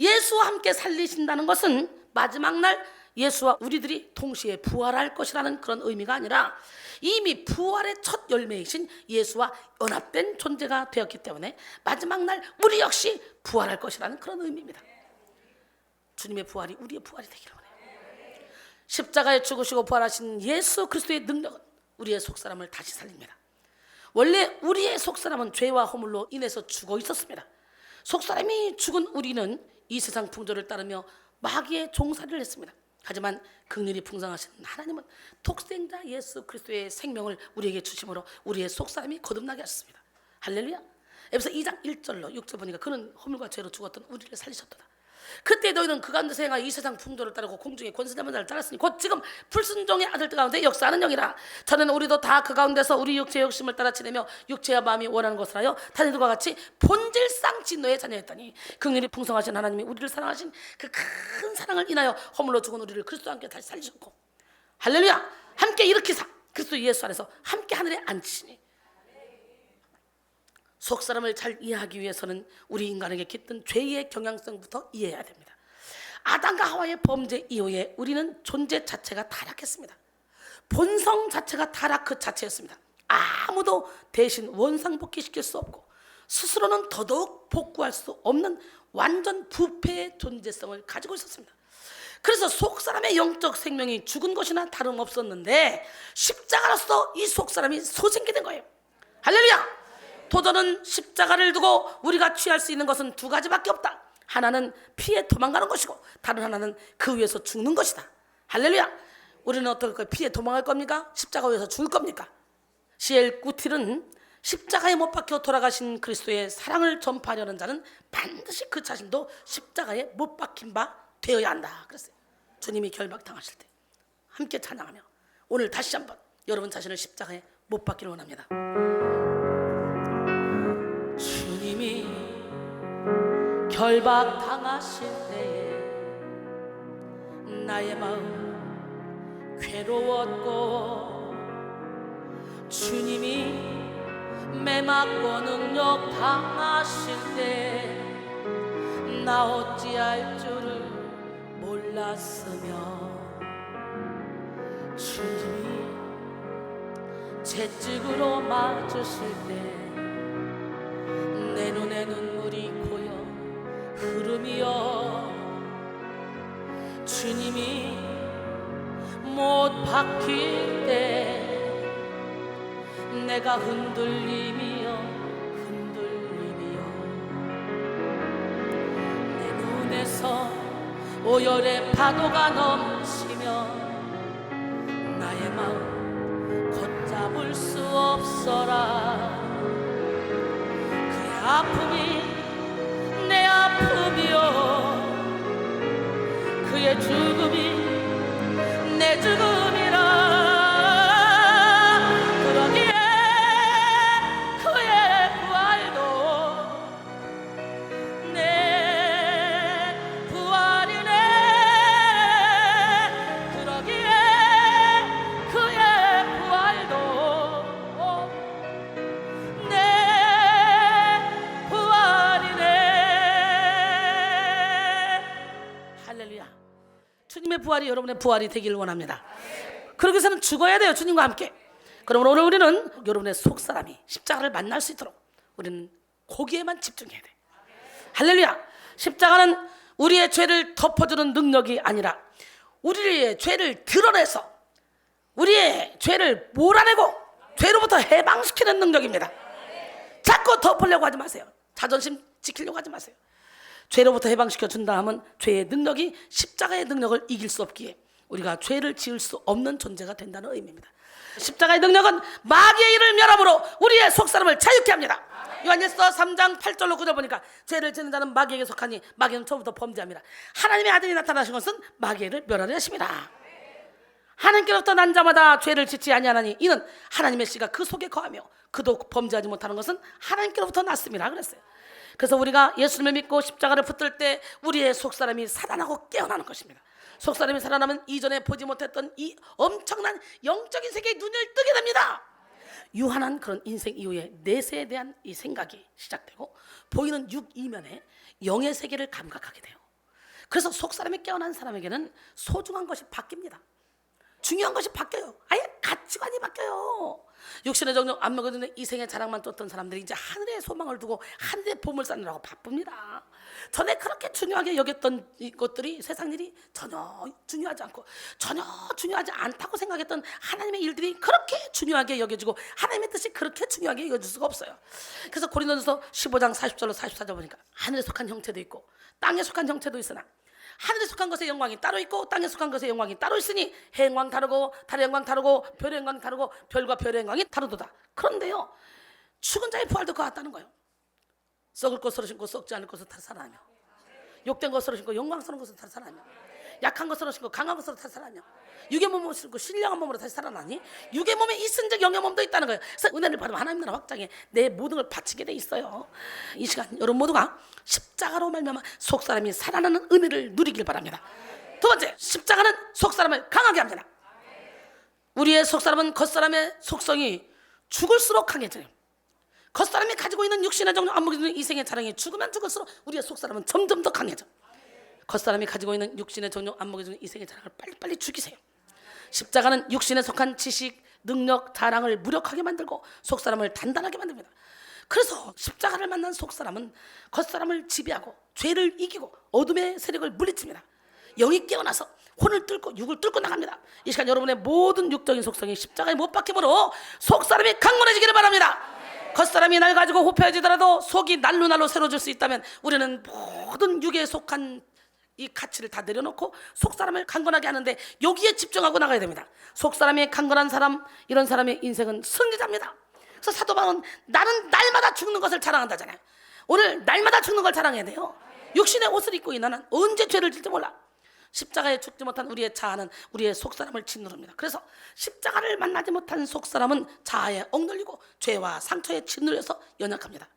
예수와 함께 살리신다는 것은 마지막 날 예수와 우리들이 동시에 부활할 것이라는 그런 의미가 아니라 이미 부활의 첫 열매이신 예수와 연합된 존재가 되었기 때문에 마지막 날 우리 역시 부활할 것이라는 그런 의미입니다. 주님의 부활이 우리의 부활이 되기를 원해요. 십자가에 죽으시고 부활하신 예수 그리스도의 능력은 우리의 속사람을 다시 살립니다. 원래 우리의 속사람은 죄와 허물로 인해서 죽어 있었습니다. 속사람이 죽은 우리는 이 세상 풍조를 따르며 마귀의 종살이를 했습니다. 하지만 긍휼이 풍성하신 하나님은 독생자 예수 그리스도의 생명을 우리에게 주심으로 우리의 속사람이 거듭나게 하셨습니다. 할렐루야. 에베소 2장 1절로 6절 보니까 그는 허물과 죄로 죽었던 우리를 살리셨도다. 그때 너희는 그 가운데서 행하 이 세상 풍조를 따르고 공중의 권세자만 자를 따랐으니 곧 지금 불순종의 아들 가운데 역사하는 영이라. 전에는 우리도 다 그 가운데서 우리 육체의 욕심을 따라 지내며 육체와 마음이 원하는 것을 하여 다니들과 같이 본질상 진노의 자녀였더니 긍휼이 풍성하신 하나님이 우리를 사랑하신 그 큰 사랑을 인하여 허물로 죽은 우리를 그리스도와 함께 다시 살리셨고 할렐루야. 함께 일으키사 그리스도 예수 안에서 함께 하늘에 앉히시니. 속사람을 잘 이해하기 위해서는 우리 인간에게 깃든 죄의 경향성부터 이해해야 됩니다. 아담과 하와의 범죄 이후에 우리는 존재 자체가 타락했습니다. 본성 자체가 타락 그 자체였습니다. 아무도 대신 원상복귀시킬 수 없고 스스로는 더더욱 복구할 수 없는 완전 부패의 존재성을 가지고 있었습니다. 그래서 속사람의 영적 생명이 죽은 것이나 다름없었는데 십자가로서 이 속사람이 소생게 된 거예요. 할렐루야. 도전은 십자가를 두고 우리가 취할 수 있는 것은 두 가지밖에 없다. 하나는 피해 도망가는 것이고 다른 하나는 그 위에서 죽는 것이다. 할렐루야. 우리는 어떨 거예요? 피해 도망갈 겁니까? 십자가 위에서 죽을 겁니까? C.L. 구틸은 십자가에 못 박혀 돌아가신 그리스도의 사랑을 전파하려는 자는 반드시 그 자신도 십자가에 못 박힌 바 되어야 한다 그랬어요. 주님이 결박당하실 때 함께 찬양하며 오늘 다시 한번 여러분 자신을 십자가에 못 박기를 원합니다. 주님이 결박당하실 때에 나의 마음 괴로웠고 주님이 매맞고 능력 당하실 때 나 어찌할 줄을 몰랐으며 주님이 채찍으로 맞으실 때 내 눈에 눈물이 고여 흐름이여 주님이 못 박힐 때 내가 흔들림이여 내 눈에서 오열의 파도가 넘치며 나의 마음 걷잡을 수 없어라. 그의 아픔이 내 아픔이요 그의 죽음이 내 죽음이라. 그러기에 그의 부활도 내 부활이네. 그러기에 그의 부활도 내 부활이네. 할렐루야. 주님의 부활이 여러분의 부활이 되기를 원합니다. 그러기 위해서는 죽어야 돼요. 주님과 함께. 그러므로 오늘 우리는 여러분의 속사람이 십자가를 만날 수 있도록 우리는 거기에만 집중해야 돼. 할렐루야. 십자가는 우리의 죄를 덮어주는 능력이 아니라 우리의 죄를 드러내서 우리의 죄를 몰아내고 죄로부터 해방시키는 능력입니다. 자꾸 덮으려고 하지 마세요. 자존심 지키려고 하지 마세요. 죄로부터 해방시켜 준 다음은 죄의 능력이 십자가의 능력을 이길 수 없기에 우리가 죄를 지을 수 없는 존재가 된다는 의미입니다. 십자가의 능력은 마귀의 일을 멸함으로 우리의 속사람을 자유케 합니다. 요한일서 3장 8절로 9절 보니까 죄를 짓는 자는 마귀에게 속하니 마귀는 처음부터 범죄합니다. 하나님의 아들이 나타나신 것은 마귀의 일을 멸하려 하십니다. 하나님께로부터 난 자마다 죄를 짓지 아니하나니 이는 하나님의 씨가 그 속에 거하며 그도 범죄하지 못하는 것은 하나님께로부터 났습니다 그랬어요. 그래서 우리가 예수님을 믿고 십자가를 붙들 때 우리의 속사람이 살아나고 깨어나는 것입니다. 속사람이 살아나면 이전에 보지 못했던 이 엄청난 영적인 세계에 눈을 뜨게 됩니다. 유한한 그런 인생 이후에 내세에 대한 이 생각이 시작되고 보이는 육 이면에 영의 세계를 감각하게 돼요. 그래서 속사람이 깨어난 사람에게는 소중한 것이 바뀝니다. 중요한 것이 바뀌어요. 아예 가치관이 바뀌어요. 육신의 정욕 안 먹어도 이생의 자랑만 쫓던 사람들이 이제 하늘의 소망을 두고 하늘의 보물 쌓느라고 바쁩니다. 전에 그렇게 중요하게 여겼던 것들이 세상 일이 전혀 중요하지 않고 전혀 중요하지 않다고 생각했던 하나님의 일들이 그렇게 중요하게 여겨지고 하나님의 뜻이 그렇게 중요하게 여겨질 수가 없어요. 그래서 고린도전서 15장 40절로 44절 보니까 하늘에 속한 형체도 있고 땅에 속한 형체도 있으나 하늘에 속한 것의 영광이 따로 있고 땅에 속한 것의 영광이 따로 있으니 해 영광 다르고 달의 영광 다르고 별의 영광 다르고 별과 별의 영광이 다르도다. 그런데요 죽은 자의 부활도 같다는 거예요. 썩을 것으로 신고 썩지 않을 것으로 다 살아나며 욕된 것으로 신고 영광스러운 것으로 다 살아나며 약한 것으로 신고 강한 것으로 다 살아나며 육의 몸으로 신고 신령한 몸으로 다시 살아나니 육의 몸에 있은즉 영의 몸도 있다는 거예요. 그래서 은혜를 받으면 하나님 나라 확장에 내 모든 걸 바치게 돼 있어요. 이 시간 여러분 모두가 십자가로 말미암아 속사람이 살아나는 은혜를 누리길 바랍니다. 두 번째, 십자가는 속사람을 강하게 합니다. 우리의 속사람은 겉사람의 속성이 죽을수록 강해져요. 겉사람이 가지고 있는 육신의 정욕 안 먹이는 이생의 자랑이 죽으면 죽을수록 우리의 속사람은 점점 더 강해져. 겉사람이 가지고 있는 육신의 정욕 안 먹여주는 이생의 자랑을 빨리빨리 죽이세요. 십자가는 육신에 속한 지식, 능력, 자랑을 무력하게 만들고 속사람을 단단하게 만듭니다. 그래서 십자가를 만난 속사람은 겉사람을 지배하고 죄를 이기고 어둠의 세력을 물리칩니다. 영이 깨어나서 혼을 뚫고 육을 뚫고 나갑니다. 이 시간 여러분의 모든 육적인 속성이 십자가에 못 박힘으로 속사람이 강건해지기를 바랍니다. 겉사람이 날 가지고 호폐해지더라도 속이 날로 새로질 수 있다면 우리는 모든 육에 속한 이 가치를 다 내려놓고 속사람을 강건하게 하는데 여기에 집중하고 나가야 됩니다. 속사람이 강건한 사람, 이런 사람의 인생은 승리자입니다. 그래서 사도 바울은 나는 날마다 죽는 것을 자랑한다잖아요. 오늘 날마다 죽는 걸 자랑해야 돼요. 육신의 옷을 입고 있는 나는 언제 죄를 질지 몰라. 십자가에 죽지 못한 우리의 자아는 우리의 속사람을 짓누릅니다. 그래서 십자가를 만나지 못한 속사람은 자아에 억눌리고 죄와 상처에 짓눌려서 연약합니다.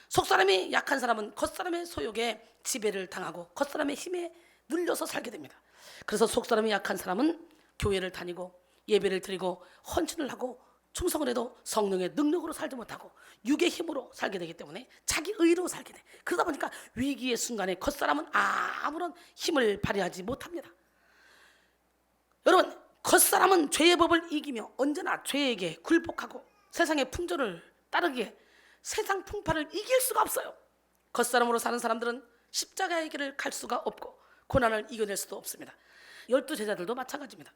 속사람이 약한 사람은 겉사람의 소욕에 지배를 당하고 겉사람의 힘에 눌려서 살게 됩니다. 그래서 속사람이 약한 사람은 교회를 다니고 예배를 드리고 헌신을 하고 충성을 해도 성령의 능력으로 살지 못하고 육의 힘으로 살게 되기 때문에 자기 의로 살게 돼. 그러다 보니까 위기의 순간에 겉사람은 아무런 힘을 발휘하지 못합니다. 여러분, 겉사람은 죄의 법을 이기며 언제나 죄에게 굴복하고 세상의 풍조를 따르기에 세상 풍파를 이길 수가 없어요. 겉사람으로 사는 사람들은 십자가의 길을 갈 수가 없고 고난을 이겨낼 수도 없습니다. 12제자들도 마찬가지입니다.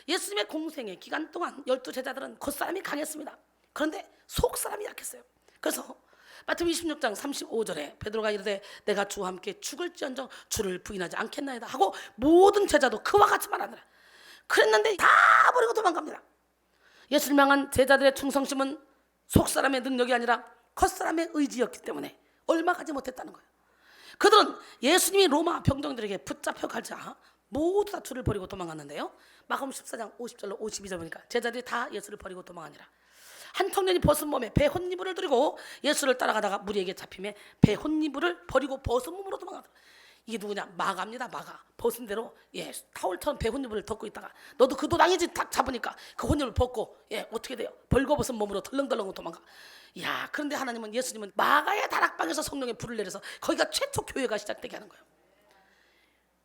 예수님의 공생의 기간 동안 12제자들은 겉사람이 강했습니다. 그런데 속사람이 약했어요. 그래서 마태복음 26장 35절에 베드로가 이르되 내가 주와 함께 죽을지언정 주를 부인하지 않겠나이다 하고 모든 제자도 그와 같이 말하더라. 그랬는데 다 버리고 도망갑니다. 예수님 향한 제자들의 충성심은 속사람의 능력이 아니라 겉사람의 의지였기 때문에 얼마 가지 못했다는 거예요. 그들은 예수님이 로마 병정들에게 붙잡혀 가자 모두 다 주를 버리고 도망갔는데요. 마가복음 14장 50절로 52절 보니까 제자들이 다 예수를 버리고 도망하니라. 한 청년이 벗은 몸에 배 혼니부를 들고 예수를 따라가다가 무리에게 잡힘에 배 혼니부를 버리고 벗은 몸으로 도망가더라. 이게 누구냐? 마가입니다. 마가. 벗은 대로 타올처럼 배 혼니부를 덮고 있다가 너도 그 도당이지 딱 잡으니까 그 혼니부를 벗고 어떻게 돼요? 벌거벗은 몸으로 덜렁덜렁 도망가. 야, 그런데 하나님은 예수님은 마가의 다락방에서 성령의 불을 내려서 거기가 최초 교회가 시작되게 하는 거예요.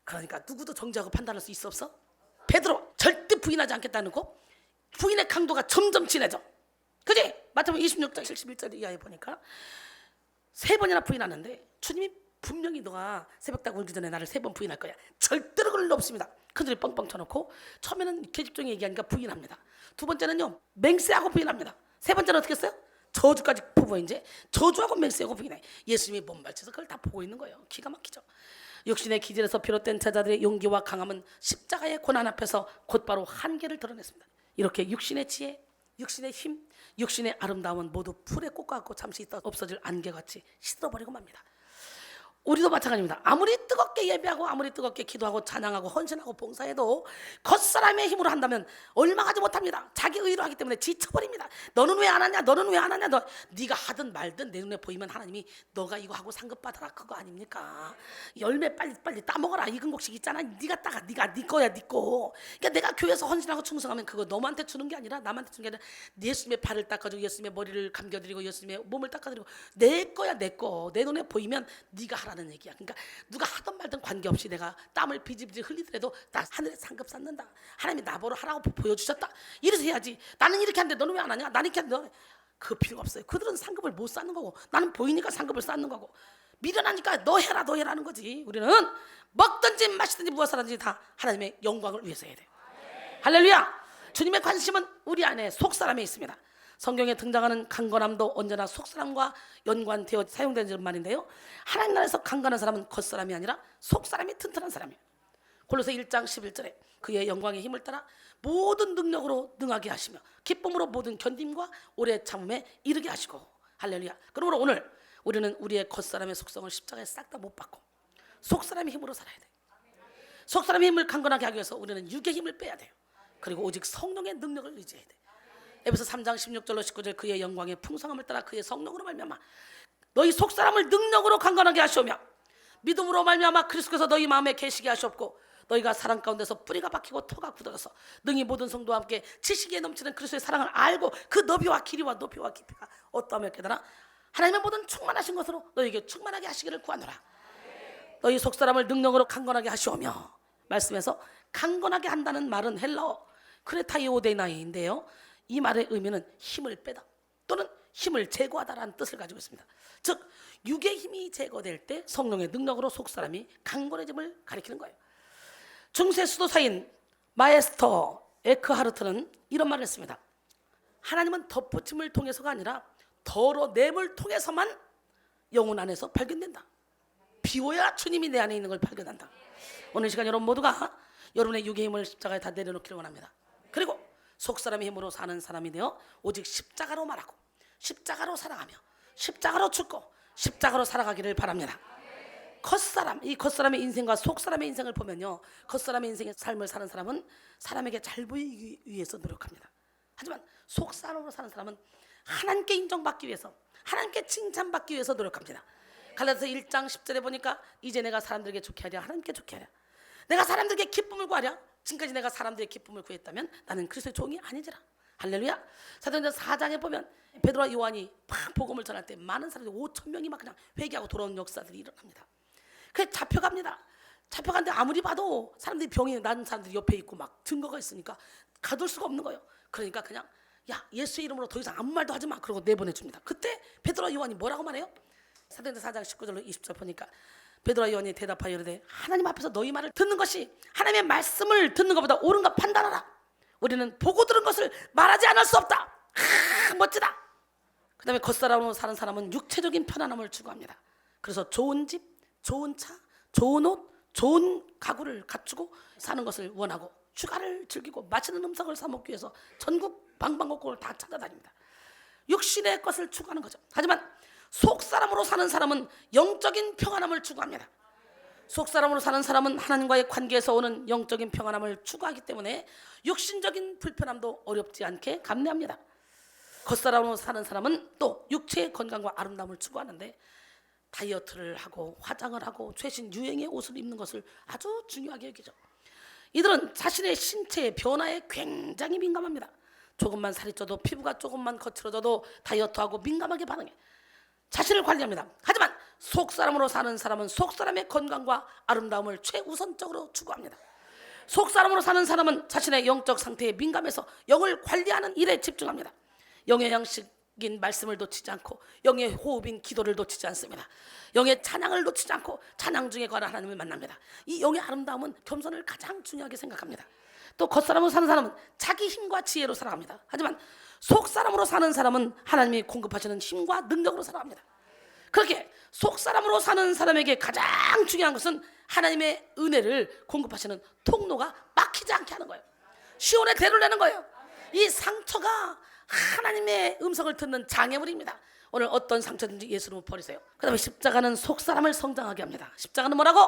그러니까 누구도 정죄하고 판단할 수 있어 없어? 베드로 절대 부인하지 않겠다는 거. 부인의 강도가 점점 진해져. 그지? 마태복음 26장 71절 이하에 보니까 3번이나 부인하는데 주님이 분명히 너가 새벽 딱 울기 전에 나를 3번 부인할 거야. 절대로 그럴 일 없습니다. 큰소리 뻥뻥 쳐놓고 처음에는 계집종이 얘기하니까 부인합니다. 두 번째는요 맹세하고 부인합니다. 세 번째는 어떻게 했어요? 저주까지 보고 이제 저주하고 맹세하고 부인해. 예수님이 몸발쳐서 그걸 다 보고 있는 거예요. 기가 막히죠. 육신의 기질에서 비롯된 제자들의 용기와 강함은 십자가의 고난 앞에서 곧바로 한계를 드러냈습니다. 이렇게 육신의 지혜, 육신의 힘, 육신의 아름다움은 모두 풀의 꽃과 같고 잠시 있다 없어질 안개같이 시들어버리고 맙니다. 우리도 마찬가지입니다. 아무리 뜨겁게 예배하고 아무리 뜨겁게 기도하고 찬양하고 헌신하고 봉사해도 겉사람의 힘으로 한다면 얼마 가지 못합니다. 자기 의로 하기 때문에 지쳐버립니다. 너는 왜 안 하냐? 너는 왜 안 하냐? 네가 하든 말든 내 눈에 보이면 하나님이 너가 이거 하고 상급 받아라 그거 아닙니까? 열매 빨리 따먹어라 익은 곡식 있잖아. 네가 따가 네가 네 거야 네 거. 그러니까 내가 교회에서 헌신하고 충성하면 그거 너한테 주는 게 아니라 남한테 주는 게 아니라 예수님의 발을 닦아주고 예수님의 머리를 감겨드리고 예수님의 몸을 닦아드리고 내 거야 내 거. 내 눈에 보이면 네가 하라. 라는 얘기야. 그러니까 누가 하든 말든 관계없이 내가 땀을 비지비지 흘리더라도 나 하늘에 상급 쌓는다. 하나님이 나보러 하라고 보여주셨다. 이래서 해야지. 나는 이렇게 하는데 너는 왜 안 하냐? 나는 이렇게 하는데 그 필요가 없어요. 그들은 상급을 못 쌓는 거고 나는 보이니까 상급을 쌓는 거고 미련하니까 너 해라 하는 거지. 우리는 먹든지 마시든지 무엇을 하든지 다 하나님의 영광을 위해서 해야 돼요. 할렐루야. 주님의 관심은 우리 안에 속사람에 있습니다. 성경에 등장하는 강건함도 언제나 속사람과 연관되어 사용되는 말인데요. 하나님 나라에서 강건한 사람은 겉사람이 아니라 속사람이 튼튼한 사람이에요. 골로새 1장 11절에 그의 영광의 힘을 따라 모든 능력으로 능하게 하시며 기쁨으로 모든 견딤과 오래 참음에 이르게 하시고. 할렐루야. 그러므로 오늘 우리는 우리의 겉사람의 속성을 십자가에 싹 다 못 받고 속사람의 힘으로 살아야 돼요. 속사람의 힘을 강건하게 하기 위해서 우리는 육의 힘을 빼야 돼요. 그리고 오직 성령의 능력을 의지해야 돼요. 에베소 3장 16절로 19절 그의 영광의 풍성함을 따라 그의 성령으로 말미암아 너희 속사람을 능력으로 강건하게 하시오며 믿음으로 말미암아 그리스도께서 너희 마음에 계시게 하시옵고 너희가 사랑 가운데서 뿌리가 박히고 터가 굳어져서 능히 모든 성도와 함께 지식에 넘치는 그리스도의 사랑을 알고 그 너비와 길이와 높이와 깊이가 어떠하며 깨달아 하나님의 모든 충만하신 것으로 너희에게 충만하게 하시기를 구하노라. 너희 속사람을 능력으로 강건하게 하시오며 말씀에서 강건하게 한다는 말은 헬라어 크레타이오데나이인데요. 이 말의 의미는 힘을 빼다 또는 힘을 제거하다라는 뜻을 가지고 있습니다. 즉 육의 힘이 제거될 때 성령의 능력으로 속사람이 강건해짐을 가리키는 거예요. 중세 수도사인 마에스터 에크하르트는 이런 말을 했습니다. 하나님은 덧붙임을 통해서가 아니라 덜어냄을 통해서만 영혼 안에서 발견된다. 비워야 주님이 내 안에 있는 걸 발견한다. 오늘 시간 여러분 모두가 여러분의 육의 힘을 십자가에 다 내려놓기를 원합니다. 그리고 속사람의 힘으로 사는 사람이 되어 오직 십자가로 말하고 십자가로 사랑하며 십자가로 죽고 십자가로 살아가기를 바랍니다. 겉사람, 이 겉사람의 인생과 속사람의 인생을 보면요, 겉사람의 인생의 삶을 사는 사람은 사람에게 잘 보이기 위해서 노력합니다. 하지만 속사람으로 사는 사람은 하나님께 인정받기 위해서, 하나님께 칭찬받기 위해서 노력합니다. 갈라디아서 1장 10절에 보니까 이제 내가 사람들에게 좋게 하랴 하나님께 좋게 하랴, 내가 사람들에게 기쁨을 구하랴. 지금까지 내가 사람들의 기쁨을 구했다면 나는 그리스도의 종이 아니지라. 할렐루야. 사도행전 4장에 보면 베드로와 요한이 막 복음을 전할 때 많은 사람들이 5,000명이 막 그냥 회개하고 돌아온 역사들이 일어납니다. 그래서 잡혀갑니다. 잡혀갔는데 아무리 봐도 사람들이 병이 난 사람들이 옆에 있고 막 증거가 있으니까 가둘 수가 없는 거예요. 그러니까 그냥 야 예수의 이름으로 더 이상 아무 말도 하지 마 그러고 내보내줍니다. 그때 베드로와 요한이 뭐라고 말해요? 사도행전 4장 19절로 20절 보니까 베드로와 요한이 대답하여 이르되 하나님 앞에서 너희 말을 듣는 것이 하나님의 말씀을 듣는 것보다 옳은가 판단하라. 우리는 보고 들은 것을 말하지 않을 수 없다. 멋지다. 그 다음에 겉사람으로 사는 사람은 육체적인 편안함을 추구합니다. 그래서 좋은 집, 좋은 차, 좋은 옷, 좋은 가구를 갖추고 사는 것을 원하고 휴가를 즐기고 맛있는 음식을 사 먹기 위해서 전국 방방곡곡을 다 찾아다닙니다. 육신의 것을 추구하는 거죠. 하지만 속사람으로 사는 사람은 영적인 평안함을 추구합니다. 속사람으로 사는 사람은 하나님과의 관계에서 오는 영적인 평안함을 추구하기 때문에 육신적인 불편함도 어렵지 않게 감내합니다. 겉사람으로 사는 사람은 또 육체의 건강과 아름다움을 추구하는데 다이어트를 하고 화장을 하고 최신 유행의 옷을 입는 것을 아주 중요하게 여기죠. 이들은 자신의 신체의 변화에 굉장히 민감합니다. 조금만 살이 쪄도 피부가 조금만 거칠어져도 다이어트하고 민감하게 반응해 자신을 관리합니다. 하지만 속사람으로 사는 사람은 속사람의 건강과 아름다움을 최우선적으로 추구합니다. 속사람으로 사는 사람은 자신의 영적 상태에 민감해서 영을 관리하는 일에 집중합니다. 영의 양식, 말씀을 놓치지 않고 영의 호흡인 기도를 놓치지 않습니다. 영의 찬양을 놓치지 않고 찬양 중에 거하는 하나님을 만납니다. 이 영의 아름다움은 겸손을 가장 중요하게 생각합니다. 또 겉사람으로 사는 사람은 자기 힘과 지혜로 살아갑니다. 하지만 속사람으로 사는 사람은 하나님이 공급하시는 힘과 능력으로 살아갑니다. 그렇게 속사람으로 사는 사람에게 가장 중요한 것은 하나님의 은혜를 공급하시는 통로가 막히지 않게 하는 거예요. 시온의 대를 내는 거예요. 이 상처가 하나님의 음성을 듣는 장애물입니다. 오늘 어떤 상처든지 예수로 버리세요. 그 다음에 십자가는 속사람을 성장하게 합니다. 십자가는 뭐라고?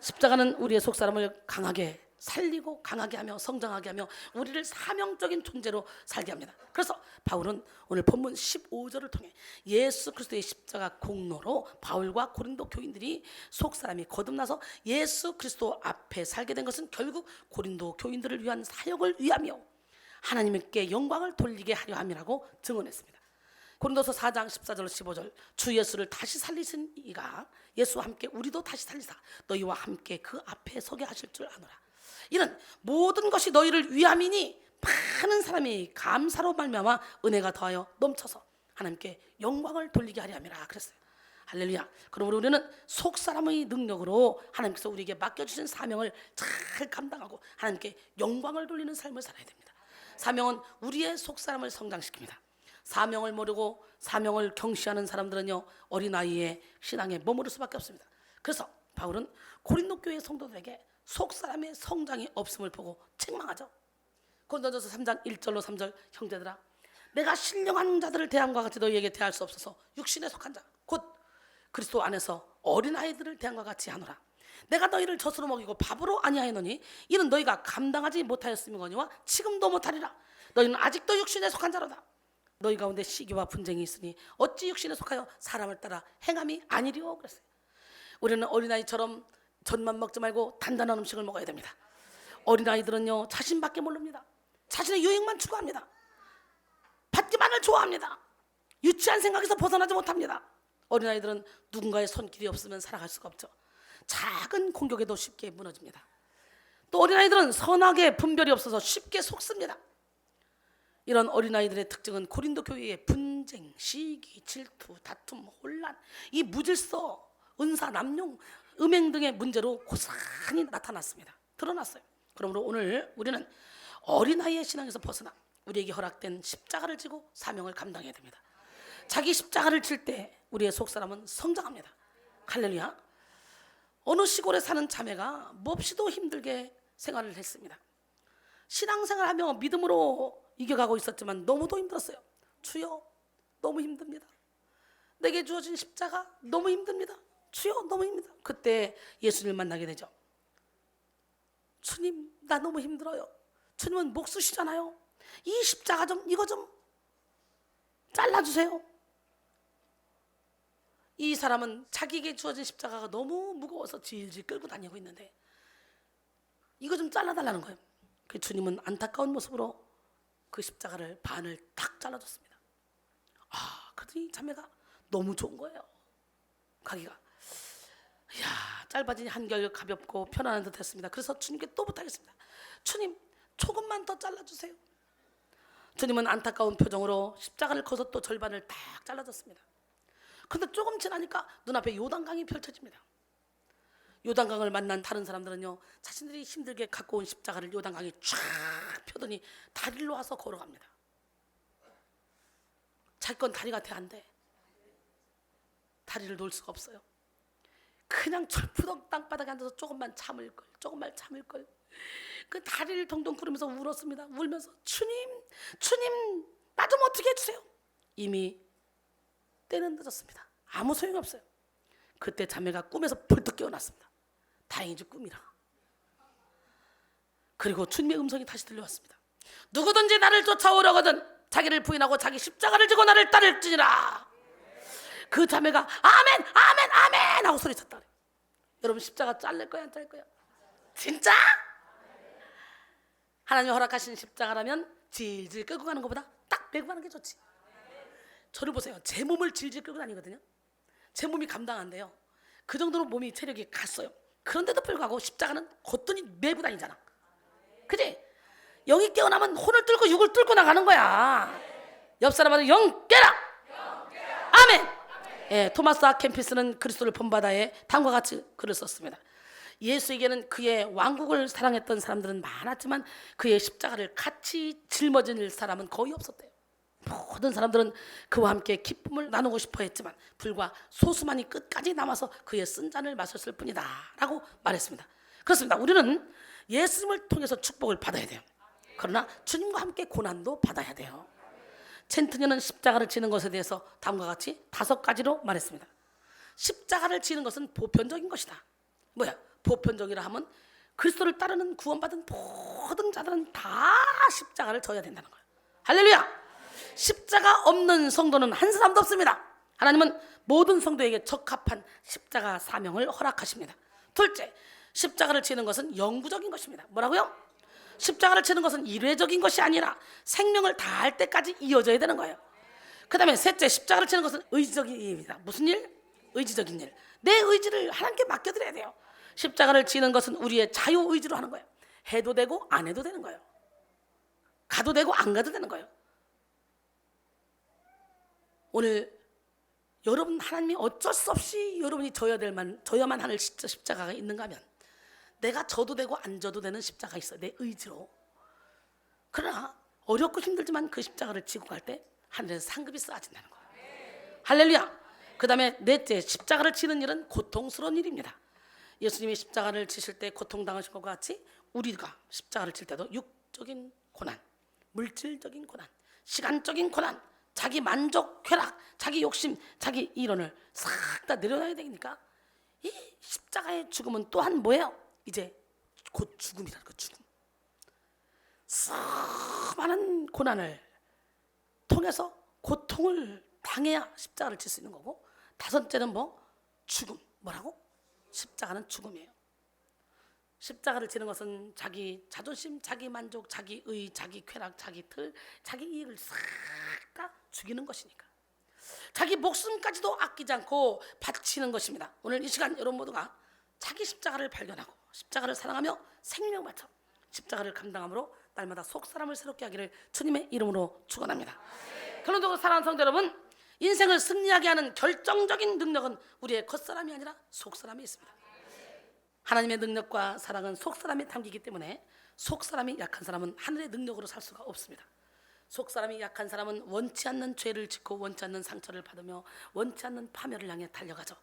십자가는 우리의 속사람을 강하게 살리고 강하게 하며 성장하게 하며 우리를 사명적인 존재로 살게 합니다. 그래서 바울은 오늘 본문 15절을 통해 예수 그리스도의 십자가 공로로 바울과 고린도 교인들이 속사람이 거듭나서 예수 그리스도 앞에 살게 된 것은 결국 고린도 교인들을 위한 사역을 위하며 하나님께 영광을 돌리게 하려 함이라고 증언했습니다. 고린도서 4장 14절 15절 주 예수를 다시 살리신 이가 예수와 함께 우리도 다시 살리사 너희와 함께 그 앞에 서게 하실 줄 아노라. 이는 모든 것이 너희를 위함이니 많은 사람이 감사로 말미암아 은혜가 더하여 넘쳐서 하나님께 영광을 돌리게 하려 함이라 그랬어요. 할렐루야. 그러므로 우리는 속사람의 능력으로 하나님께서 우리에게 맡겨주신 사명을 잘 감당하고 하나님께 영광을 돌리는 삶을 살아야 됩니다. 사명은 우리의 속사람을 성장시킵니다. 사명을 모르고 사명을 경시하는 사람들은요 어린아이의 신앙에 머무를 수밖에 없습니다. 그래서 바울은 고린도 교회 성도들에게 속사람의 성장이 없음을 보고 책망하죠. 고린도전서 3장 1절로 3절 형제들아 내가 신령한 자들을 대함과 같이 너희에게 대할 수 없어서 육신에 속한 자 곧 그리스도 안에서 어린아이들을 대함과 같이 하노라. 내가 너희를 젖으로 먹이고 밥으로 아니하였노니 이는 너희가 감당하지 못하였음이거니와 지금도 못하리라. 너희는 아직도 육신에 속한 자로다. 너희 가운데 시기와 분쟁이 있으니 어찌 육신에 속하여 사람을 따라 행함이 아니리오 그랬어요. 우리는 어린아이처럼 젖만 먹지 말고 단단한 음식을 먹어야 됩니다. 어린아이들은요 자신밖에 모릅니다. 자신의 유익만 추구합니다. 받기만을 좋아합니다. 유치한 생각에서 벗어나지 못합니다. 어린아이들은 누군가의 손길이 없으면 살아갈 수가 없죠. 작은 공격에도 쉽게 무너집니다. 또 어린아이들은 선악의 분별이 없어서 쉽게 속습니다. 이런 어린아이들의 특징은 고린도 교회의 분쟁, 시기, 질투, 다툼, 혼란, 이 무질서, 은사, 남용, 음행 등의 문제로 고스란히 나타났습니다. 드러났어요. 그러므로 오늘 우리는 어린아이의 신앙에서 벗어나 우리에게 허락된 십자가를 지고 사명을 감당해야 됩니다. 자기 십자가를 질 때 우리의 속사람은 성장합니다. 할렐루야. 어느 시골에 사는 자매가 몹시도 힘들게 생활을 했습니다. 신앙생활하며 믿음으로 이겨가고 있었지만 너무도 힘들었어요. 주여 너무 힘듭니다. 내게 주어진 십자가 너무 힘듭니다. 주여 너무 힘듭니다. 그때 예수님을 만나게 되죠. 주님 나 너무 힘들어요. 주님은 목 쓰시잖아요. 이 십자가 좀 이거 좀 잘라주세요. 이 사람은 자기에게 주어진 십자가가 너무 무거워서 질질 끌고 다니고 있는데 이거 좀 잘라달라는 거예요. 그 주님은 안타까운 모습으로 그 십자가를 반을 탁 잘라줬습니다. 그랬더니 자매가 너무 좋은 거예요. 가기가 이야 짧아지니 한결 가볍고 편안한 듯 했습니다. 그래서 주님께 또 부탁했습니다. 주님 조금만 더 잘라주세요. 주님은 안타까운 표정으로 십자가를 커서 또 절반을 탁 잘라줬습니다. 그런데 조금 지나니까 눈앞에 요단강이 펼쳐집니다. 요단강을 만난 다른 사람들은요 자신들이 힘들게 갖고 온 십자가를 요단강에 쫙 펴더니 다리로 와서 걸어갑니다. 자기 건 다리가 돼 안 돼. 다리를 놓을 수가 없어요. 그냥 철푸덕 땅바닥에 앉아서 조금만 참을 걸. 그 다리를 동동 구르면서 울었습니다. 울면서 주님 나 좀 어떻게 해주세요. 이미 때는 늦었습니다. 아무 소용이 없어요. 그때 자매가 꿈에서 벌떡 깨어났습니다. 다행이지 꿈이라. 그리고 주님의 음성이 다시 들려왔습니다. 누구든지 나를 쫓아오려거든 자기를 부인하고 자기 십자가를 지고 나를 따를지니라. 그 자매가 아멘 아멘 아멘 하고 소리쳤다. 여러분 십자가 잘릴 거야 안 잘릴 거야? 진짜? 하나님이 허락하신 십자가라면 질질 끌고 가는 것보다 딱 메고 가는 게 좋지. 저를 보세요. 제 몸을 질질 끌고 다니거든요. 제 몸이 감당 안 돼요. 그 정도로 몸이 체력이 갔어요. 그런데도 불구하고 십자가는 거뜬히 메고 다니잖아. 그지? 영이 깨어나면 혼을 뚫고 육을 뚫고 나가는 거야. 옆 사람한테 영 깨라. 아멘. 예, 토마스 아 캠피스는 그리스도를 본바다에 다음과 같이 글을 썼습니다. 예수에게는 그의 왕국을 사랑했던 사람들은 많았지만 그의 십자가를 같이 짊어질 사람은 거의 없었대요. 모든 사람들은 그와 함께 기쁨을 나누고 싶어 했지만 불과 소수만이 끝까지 남아서 그의 쓴 잔을 마셨을 뿐이다 라고 말했습니다. 그렇습니다. 우리는 예수님을 통해서 축복을 받아야 돼요. 그러나 주님과 함께 고난도 받아야 돼요. 첸트년은 십자가를 지는 것에 대해서 다음과 같이 5가지로 말했습니다. 십자가를 지는 것은 보편적인 것이다. 뭐야? 보편적이라 하면 그리스도를 따르는 구원받은 모든 자들은 다 십자가를 져야 된다는 거예요. 할렐루야! 십자가 없는 성도는 한 사람도 없습니다. 하나님은 모든 성도에게 적합한 십자가 사명을 허락하십니다. 둘째, 십자가를 지는 것은 영구적인 것입니다. 뭐라고요? 십자가를 지는 것은 일회적인 것이 아니라 생명을 다할 때까지 이어져야 되는 거예요. 그 다음에 셋째, 십자가를 지는 것은 의지적인 일입니다. 무슨 일? 의지적인 일. 내 의지를 하나님께 맡겨드려야 돼요. 십자가를 지는 것은 우리의 자유의지로 하는 거예요. 해도 되고 안 해도 되는 거예요. 가도 되고 안 가도 되는 거예요. 오늘 여러분, 하나님이 어쩔 수 없이 여러분이 져야만 할 십자가가 있는가 하면 내가 져도 되고 안 져도 되는 십자가가 있어요. 내 의지로. 그러나 어렵고 힘들지만 그 십자가를 지고 갈 때 하늘에서 상급이 쏟아진다는 거예요. 할렐루야. 그 다음에 넷째, 십자가를 지는 일은 고통스러운 일입니다. 예수님이 십자가를 지실 때 고통당하신 것과 같이 우리가 십자가를 질 때도 육적인 고난, 물질적인 고난, 시간적인 고난, 자기 만족, 쾌락, 자기 욕심, 자기 이론을 싹 다 내려놔야 되니까 이 십자가의 죽음은 또한 뭐예요? 이제 곧 죽음이라는 거. 죽음. 수많은 고난을 통해서 고통을 당해야 십자가를 질 수 있는 거고, 다섯째는 뭐? 죽음. 뭐라고? 십자가는 죽음이에요. 십자가를 지는 것은 자기 자존심, 자기 만족, 자기 의, 자기 쾌락, 자기 틀, 자기 이익을 싹 다 죽이는 것이니까 자기 목숨까지도 아끼지 않고 바치는 것입니다. 오늘 이 시간 여러분 모두가 자기 십자가를 발견하고 십자가를 사랑하며 생명 바쳐 십자가를 감당함으로 날마다 속사람을 새롭게 하기를 주님의 이름으로 축원합니다. 결론적으로 사랑하는 성도 여러분, 인생을 승리하게 하는 결정적인 능력은 우리의 겉사람이 아니라 속사람이 있습니다. 하나님의 능력과 사랑은 속사람에 담기기 때문에 속사람이 약한 사람은 하늘의 능력으로 살 수가 없습니다. 속사람이 약한 사람은 원치 않는 죄를 짓고 원치 않는 상처를 받으며 원치 않는 파멸을 향해 달려가죠.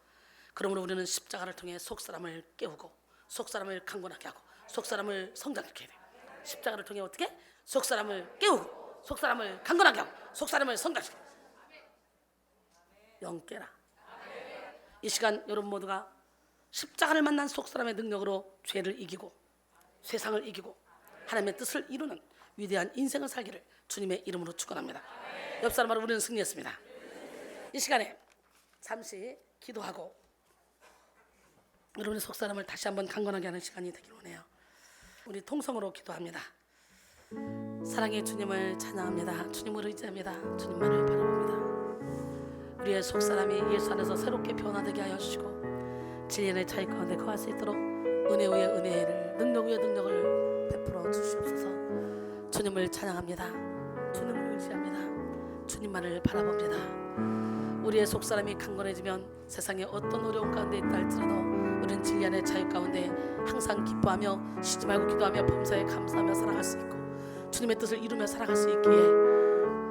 그러므로 우리는 십자가를 통해 속사람을 깨우고 속사람을 강건하게 하고 속사람을 성장시켜야 돼요. 십자가를 통해 어떻게? 속사람을 깨우고 속사람을 강건하게 하고 속사람을 성장시켜. 영 깨라. 이 시간 여러분 모두가 십자가를 만난 속사람의 능력으로 죄를 이기고 세상을 이기고 하나님의 뜻을 이루는 위대한 인생을 살기를 주님의 이름으로 축원합니다. 옆 사람으로 우리는 승리했습니다. 이 시간에 잠시 기도하고 여러분의 속사람을 다시 한번 강건하게 하는 시간이 되길 원해요. 우리 통성으로 기도합니다. 사랑의 주님을 찬양합니다. 주님을 의지합니다. 주님만을 바라봅니다. 우리의 속사람이 예수 안에서 새롭게 변화되게 하여 주시고 진리의 차이 가운데 거할 수 있도록 은혜 위에 은혜를, 능력 위에 능력을 베풀어 주시옵소서. 주님을 찬양합니다. 주님을 의지합니다. 주님만을 바라봅니다. 우리의 속사람이 강건해지면 세상에 어떤 어려움 가운데 있다 할지라도 우리는 진리 안의 자유 가운데 항상 기뻐하며 쉬지 말고 기도하며 범사에 감사하며 살아갈 수 있고 주님의 뜻을 이루며 살아갈 수 있기에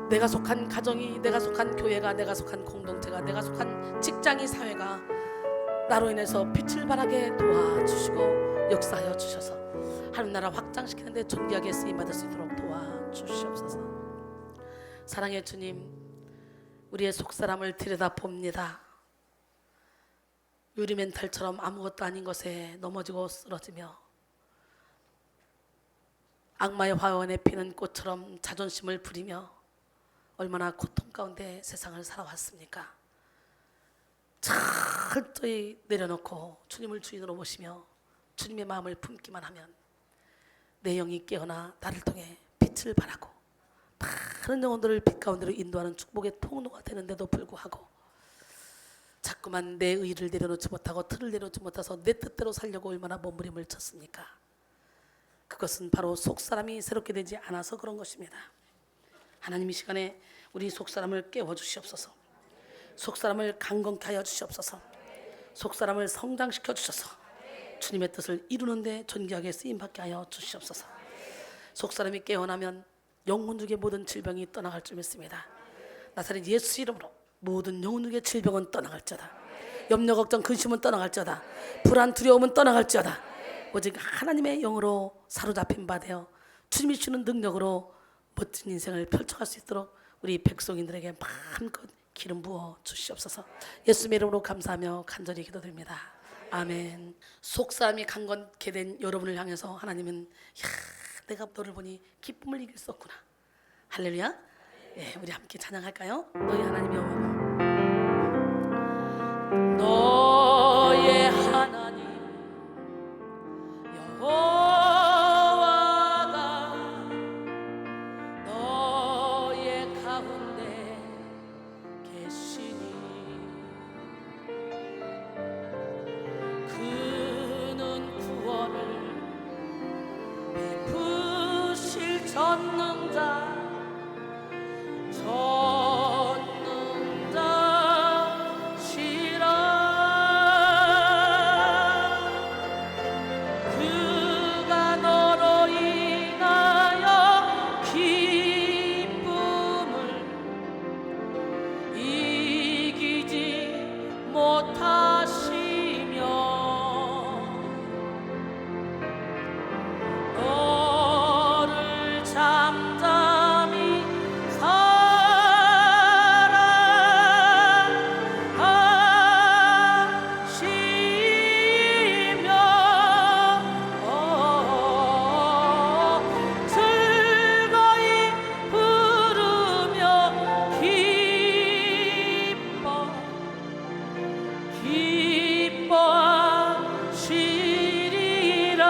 내가 속한 가정이, 내가 속한 교회가, 내가 속한 공동체가, 내가 속한 직장이, 사회가 나로 인해서 빛을 발하게 도와주시고 역사하여 주셔서 하나님 나라 확장시키는 데 존귀하게 쓰임받을 수 있도록 도와주시옵소서. 사랑의 주님, 우리의 속사람을 들여다봅니다. 유리멘탈처럼 아무것도 아닌 것에 넘어지고 쓰러지며 악마의 화원에 피는 꽃처럼 자존심을 부리며 얼마나 고통 가운데 세상을 살아왔습니까? 철저히 내려놓고 주님을 주인으로 모시며 주님의 마음을 품기만 하면 내 영이 깨어나 나를 통해 빛을 발하고 많은 영혼들을 빛 가운데로 인도하는 축복의 통로가 되는데도 불구하고 자꾸만 내 의를 내려놓지 못하고 틀을 내려놓지 못해서 내 뜻대로 살려고 얼마나 몸부림을 쳤습니까? 그것은 바로 속사람이 새롭게 되지 않아서 그런 것입니다. 하나님 이 시간에 우리 속사람을 깨워주시옵소서. 속사람을 강건케 하여 주시옵소서. 속사람을 성장시켜 주셔서 주님의 뜻을 이루는데 존귀하게 쓰임받게 하여 주시옵소서. 속사람이 깨어나면 영혼중의 모든 질병이 떠나갈 줄 믿습니다. 나사렛 예수 이름으로 모든 영혼중의 질병은 떠나갈지어다. 염려 걱정 근심은 떠나갈지어다. 불안 두려움은 떠나갈지어다. 오직 하나님의 영으로 사로잡힌 바 되어 주님이 주는 능력으로 멋진 인생을 펼쳐갈 수 있도록 우리 백성인들에게 마음껏 기름 부어 주시옵소서. 예수님의 이름으로 감사하며 간절히 기도드립니다. 아멘. 속사람이 강건케 된 여러분을 향해서 하나님은 내가 너를 보니 기쁨을 이길 수 없구나. 할렐루야. 예, 우리 함께 찬양할까요? 너희 하나님 여호와, 너의 하나님 여호와가 너의 가운데 계시니 그는 구원을 베푸실 전능자시라. 그가 너로 인하여 기쁨을 이기지 못하시며 너를 잠잠히 사랑하시며 즐거이 부르며 기뻐하시리라.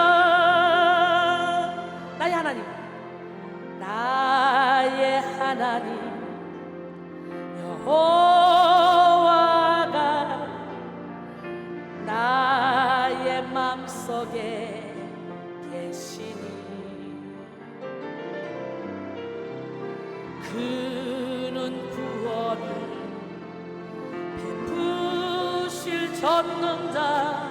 나의 하나님, 나의 하나님 여호와가 나의 맘속에 계시니 그는 구원을 베푸실 전능자